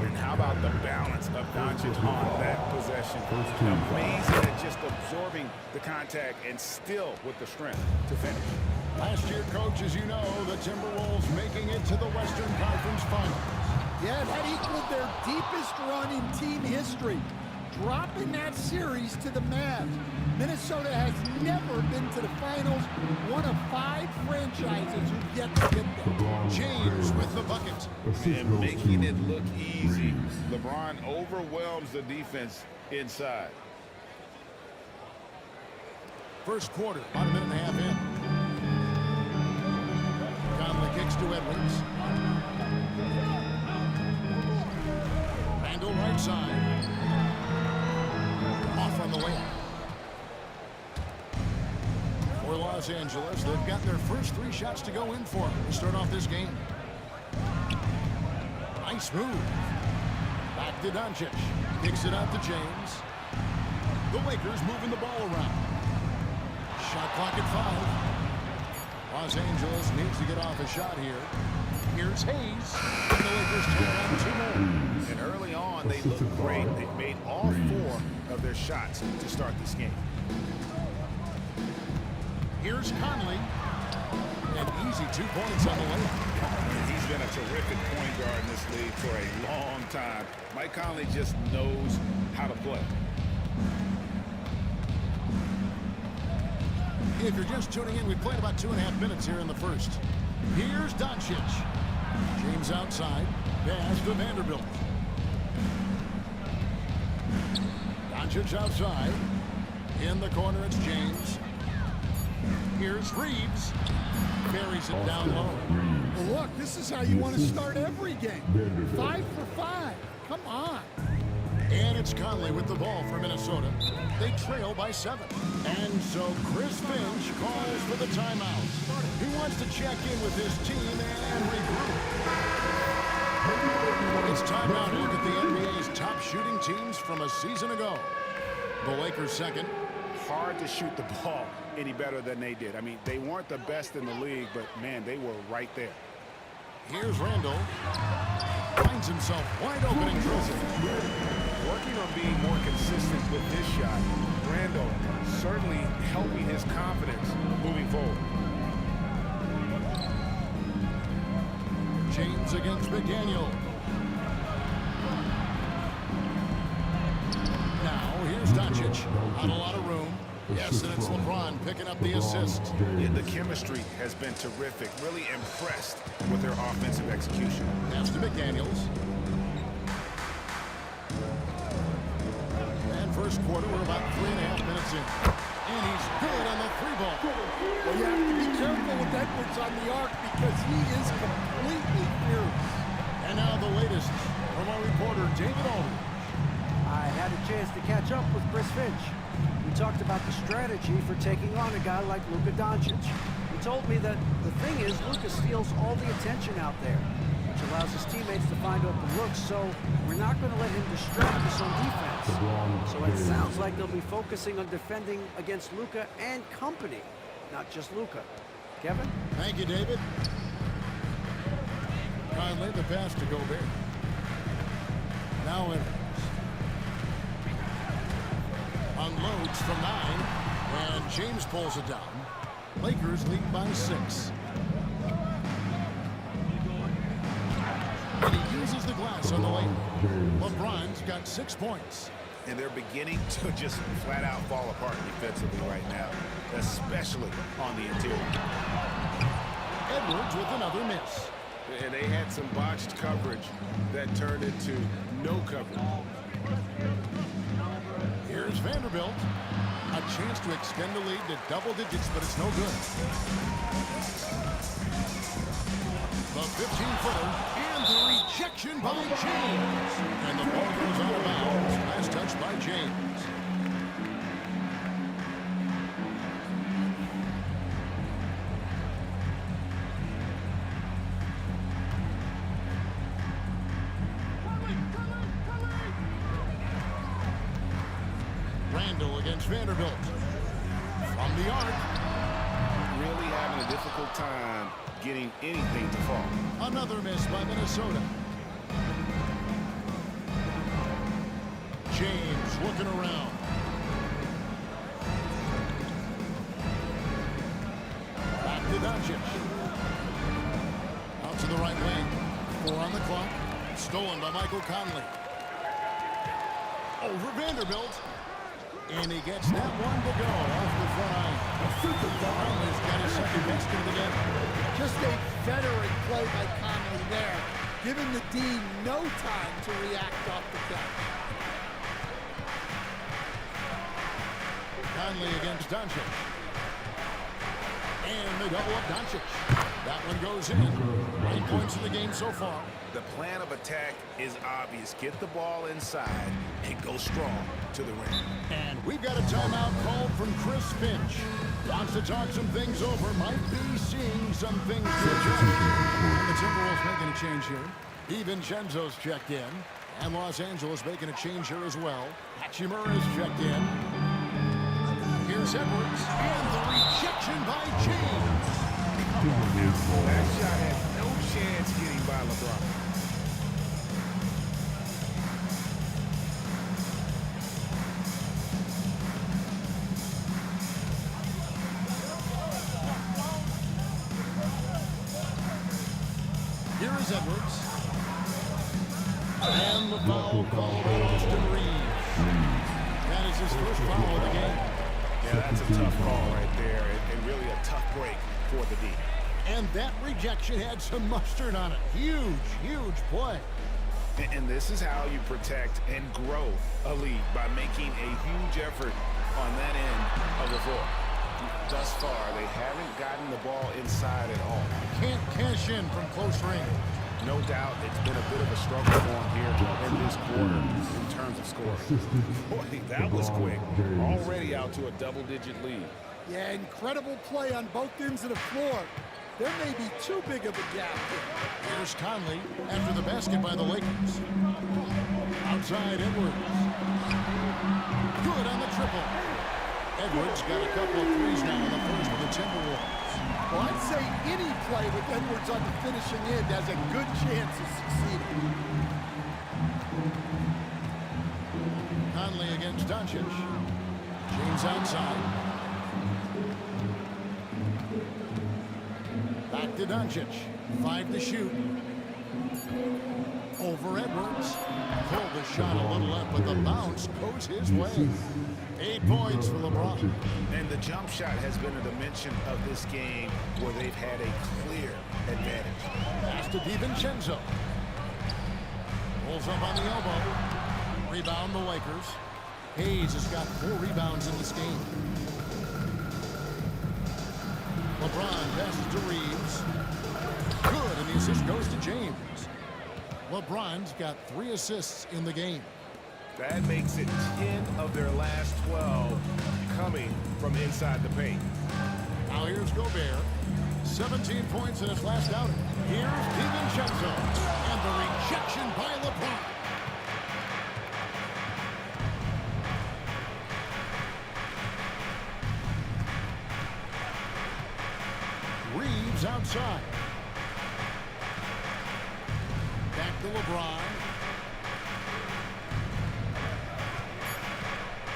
And how about the balance of Doncic on that possession? Amazing at just absorbing the contact and still with the strength to finish. Last year, coach, as you know, the Timberwolves making it to the Western Conference Finals. Yeah, that equaled their deepest run in team history, dropping that series to the Mavs. Minnesota has never been to the finals, one of 5 franchises who've yet to get there. James with the bucket. And making it look easy. LeBron overwhelms the defense inside. First quarter, about a minute and a half in. Conley kicks to Edwards. Randall right side. Off on the layup. For Los Angeles, they've got their first 3 shots to go in for them to start off this game. Nice move. Back to Doncic. Kicks it out to James. The Lakers moving the ball around. Shot clock at 5. Los Angeles needs to get off a shot here. Here's Hayes. And the Lakers turn around 2 more. And early on, they looked great. They've made all 4 of their shots to start this game. Here's Conley. An easy 2 points on the layup. He's been a terrific point guard in this league for a long time. Mike Conley just knows how to play. If you're just tuning in, we played about 2.5 minutes here in the first. Here's Doncic. James outside. Pass to Vanderbilt. Doncic outside. In the corner, it's James. Here's Reeves. Buries it down low. Well, look, this is how you want to start every game. 5 for 5. Come on. And it's Conley with the ball for Minnesota. They trail by 7. And so Chris Finch calls for the timeout. He wants to check in with his team and regroup. It's time now to look at the NBA's top shooting teams from a season ago. The Lakers second. Hard to shoot the ball any better than they did. I mean, they weren't the best in the league, but, man, they were right there. Here's Randall. Finds himself wide open in Drizzy. Working on being more consistent with his shot. Randall certainly helping his confidence moving forward. James against McDaniel. Now, here's Doncic. Not a lot of room. Yes, and it's LeBron picking up the assist. And the chemistry has been terrific. Really impressed with their offensive execution. Pass to McDaniels. And first quarter, we're about 3.5 minutes in. And he's good on the 3-ball. ball. Well, you have to be careful with Edwards on the arc because he is completely fearless. And now the latest from our reporter, David Aldridge. I had a chance to catch up with Chris Finch. We talked about the strategy for taking on a guy like Luka Doncic. He told me that the thing is Luka steals all the attention out there, which allows his teammates to find open looks, so we're not going to let him distract us on defense. So it sounds like they'll be focusing on defending against Luka and company, not just Luka. Kevin? Thank you, David. Conley, the pass to Gobert. Now Edwards. Unloads from 9, and James pulls it down. Lakers lead by 6. And he uses the glass on the lane. LeBron's got 6 points. And they're beginning to just flat out fall apart defensively right now, especially on the interior. Edwards with another miss. And they had some botched coverage that turned into no coverage. Here's Vanderbilt. A chance to extend the lead to double digits, but it's no good. The 15-footer and the rejection by James. And the ball goes out of bounds. Last touch by James. Randall against Vanderbilt. From the arc. Really having a difficult time getting anything to fall. Another miss by Minnesota. James looking around. Back to Doncic. Out to the right wing. 4 on the clock. Stolen by Michael Conley. Over Vanderbilt. And he gets that one to go off the front line. Conley's got his second basket of the game. Just a veteran play by Conley there, giving the D no time to react off the catch. Conley against Doncic. And they double up Doncic. That one goes in. 9 points in the game so far. The plan of attack is obvious. Get the ball inside and go strong to the rim. And we've got a timeout called from Chris Finch. Wants to talk some things over. Might be seeing some things to adjust. And the Timberwolves making a change here. DiVincenzo's checked in. And Los Angeles making a change here as well. Hachimura's checked in. Here's Edwards. And the rejection by James. That shot had no chance getting by LeBron. Here is Edwards. And the foul called on Austin Reeves. That is his first foul of the game. Yeah, that's a tough call right there, and really a tough break for the D. And that rejection had some mustard on it. Huge, huge play. And this is how you protect and grow a lead, by making a huge effort on that end of the floor. Thus far, they haven't gotten the ball inside at all. Can't cash in from close range. No doubt it's been a bit of a struggle for him here in this quarter in terms of scoring. Boy, that was quick. Already out to a double-digit lead. Yeah, incredible play on both ends of the floor. There may be too big of a gap here. Here's Conley after the basket by the Lakers. Outside Edwards. Good on the triple. Edwards got a couple of threes now in the first for the Timberwolves. Well, I'd say any play with Edwards on the finishing end has a good chance of succeeding. Conley against Doncic. James outside. Back to Doncic. 5 to shoot. Over Edwards. Pulled the shot a little left, but the bounce goes his way. 8 points for LeBron. And the jump shot has been a dimension of this game where they've had a clear advantage. Pass to DiVincenzo. Pulls up on the elbow. Rebound the Lakers. Hayes has got 4 rebounds in this game. LeBron passes to Reeves. Good, and the assist goes to James. LeBron's got 3 assists in the game. That makes it 10 of their last 12 coming from inside the paint. Now here's Gobert. 17 points in his last outing. Here's DiVincenzo. And the rejection by LeBron. Reeves outside. Back to LeBron.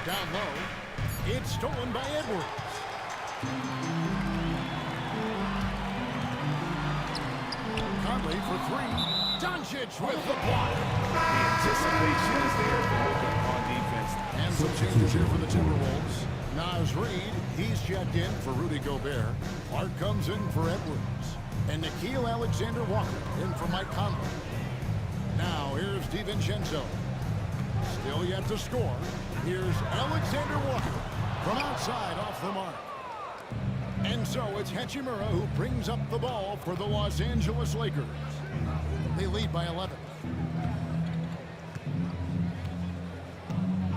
Down low. It's stolen by Edwards. Conley for 3. Doncic with the block. The anticipation is there for Luka on defense. And some changes here for the Timberwolves. Naz Reid, he's checked in for Rudy Gobert. Clark comes in for Edwards. And Nickeil Alexander-Walker in for Mike Conley. Now here's DiVincenzo. Still yet to score. Here's Alexander-Walker from outside off the mark. And so it's Hachimura who brings up the ball for the Los Angeles Lakers. They lead by 11.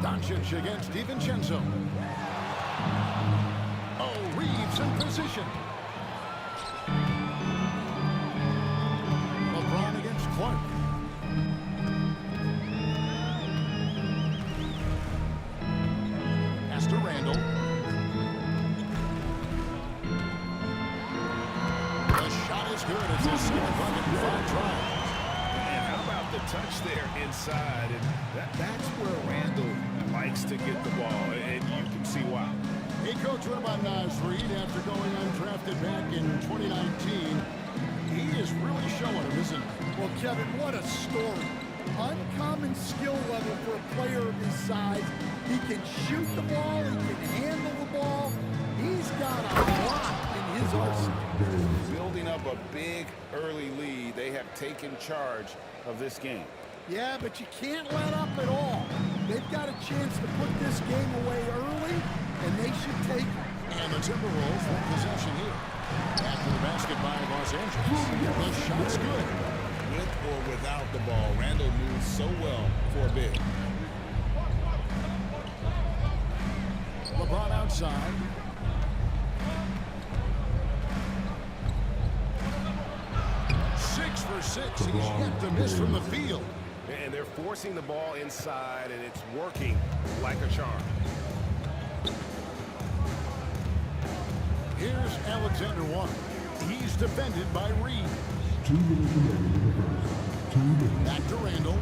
Doncic against DiVincenzo. Oh, Reeves in position. LeBron against Clark. Pass to Randall. The shot is good. It's a second bucket in 5 tries. And how about the touch there inside? And that's where Randall likes to get the ball, and you can see why. Hey, Coach, what about Naz Reid after going undrafted back in 2019? He is really showing him, isn't he? Well, Kevin, what a story. Uncommon skill level for a player of his size. He can shoot the ball. He can handle the ball. He's got a lot in his arsenal. Building up a big early lead, they have taken charge of this game. Yeah, but you can't let up at all. They've got a chance to put this game away early, and they should take it. And the Timberwolves with possession here. After the basket by Los Angeles. The shot's good. With or without the ball, Randall moves so well for a big. LeBron outside. Six for 6. He's yet to miss from the field. And they're forcing the ball inside, and it's working like a charm. Here's Alexander-Walker. He's defended by Reed. Back to Randall.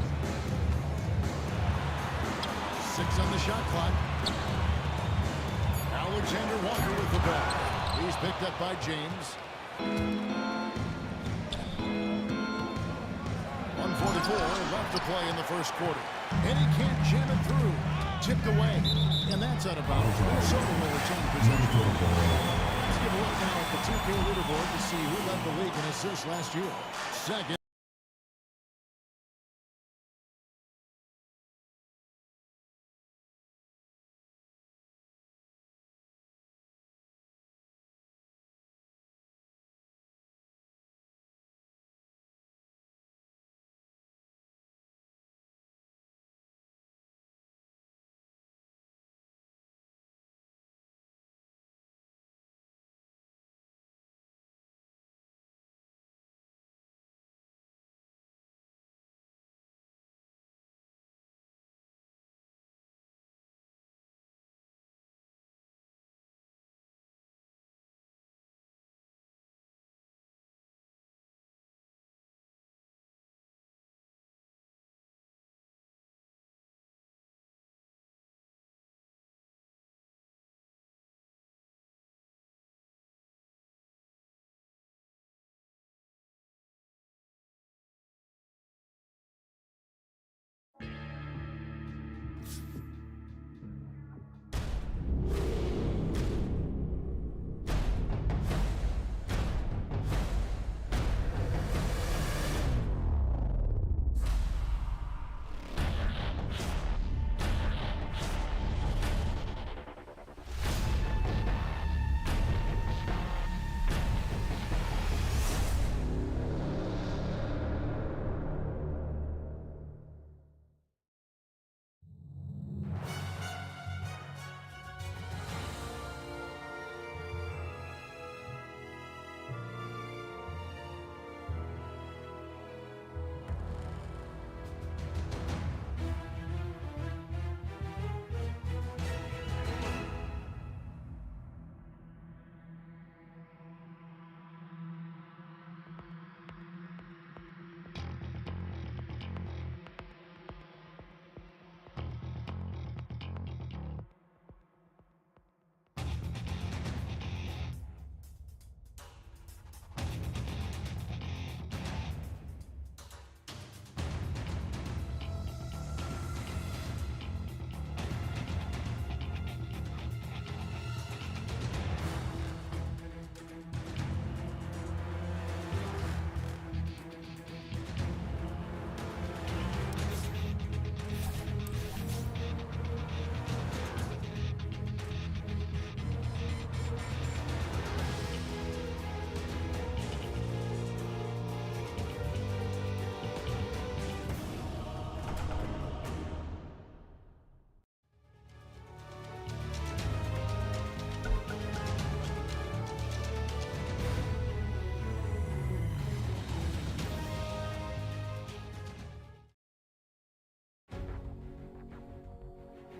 6 on the shot clock. Alexander-Walker with the ball. He's picked up by James. 1:44 left to play in the first quarter. And he can't jam it through. Tipped away. And that's out of bounds. Minnesota will return possession. Let's give a look now at the 2K leaderboard to see who led the league in assists last year. Second.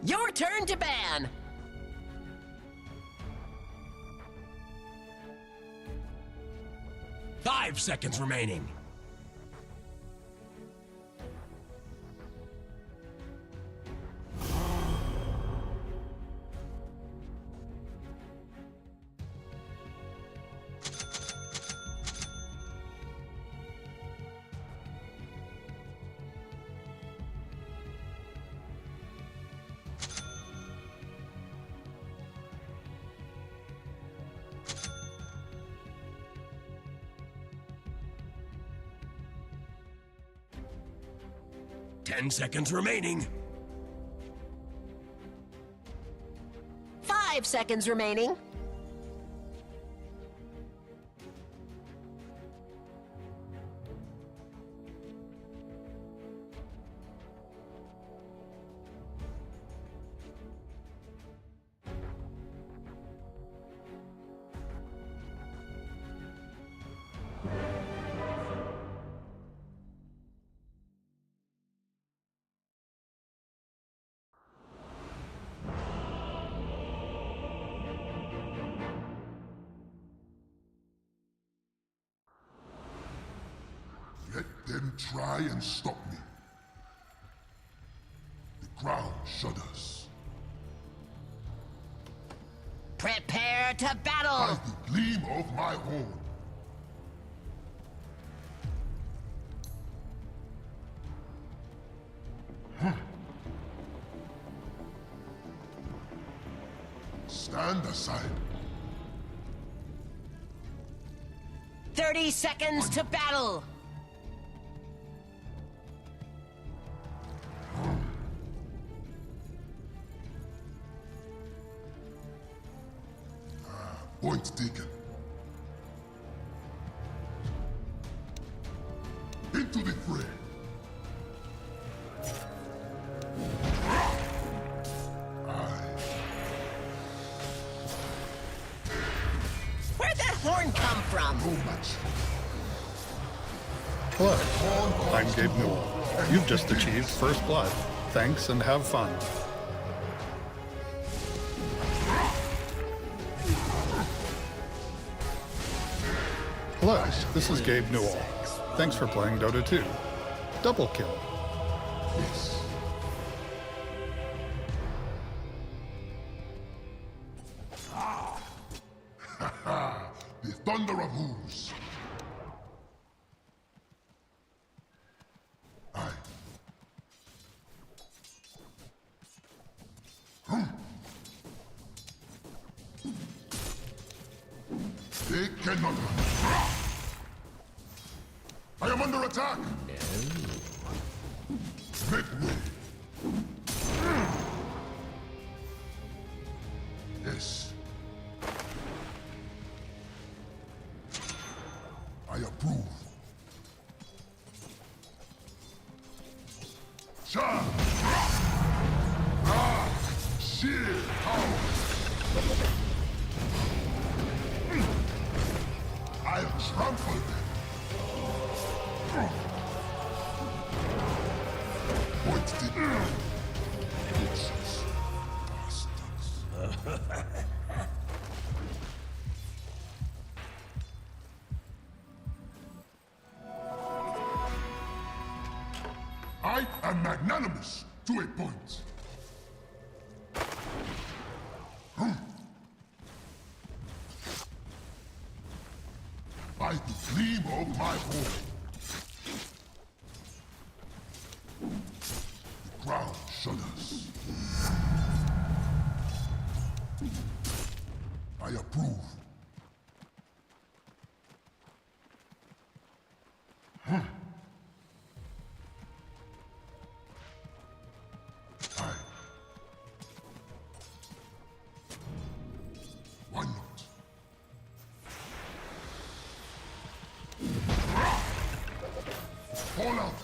Your turn to ban. Five seconds remaining. Ten seconds remaining. 5 seconds remaining. Let them try and stop me. The ground shudders. Prepare to battle! By the gleam of my horn. Stand aside. 30 seconds to battle! Point taken. Into the fray. Where'd that horn come from? No match. Hello, I'm Gabe Newell. You've just achieved first blood. Thanks and have fun. Hello, this is Gabe Newell. Thanks for playing Dota 2. Double kill. Yes. The thunder of hooves. Aye. They cannot run. I am under attack. Make way. Yes. I approve. Shah! Sheer power! I'll trample them. What's the bitches, bastards. I am magnanimous to a point. By the gleam of my horn. The ground shudders. I approve. Why not? Fall out!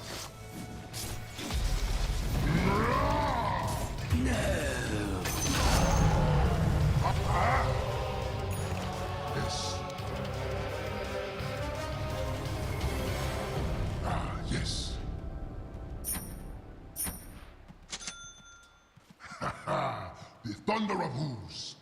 Yes. Yes. thunder of hooves.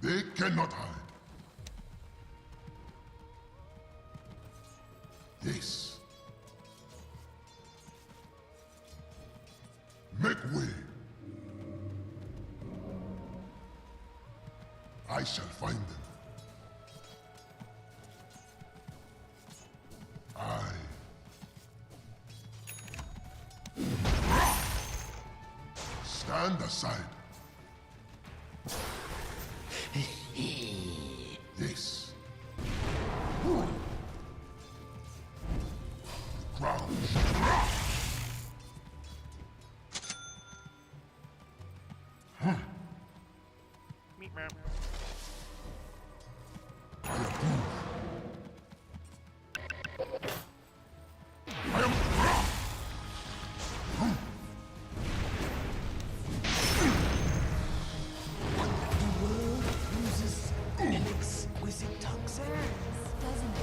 They cannot hide. Yes. Make way. I shall find them. Stand aside. Yes. Crouch.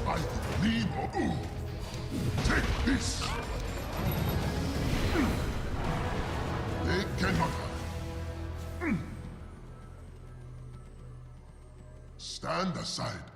I believe of take this. They cannot hide. Stand aside.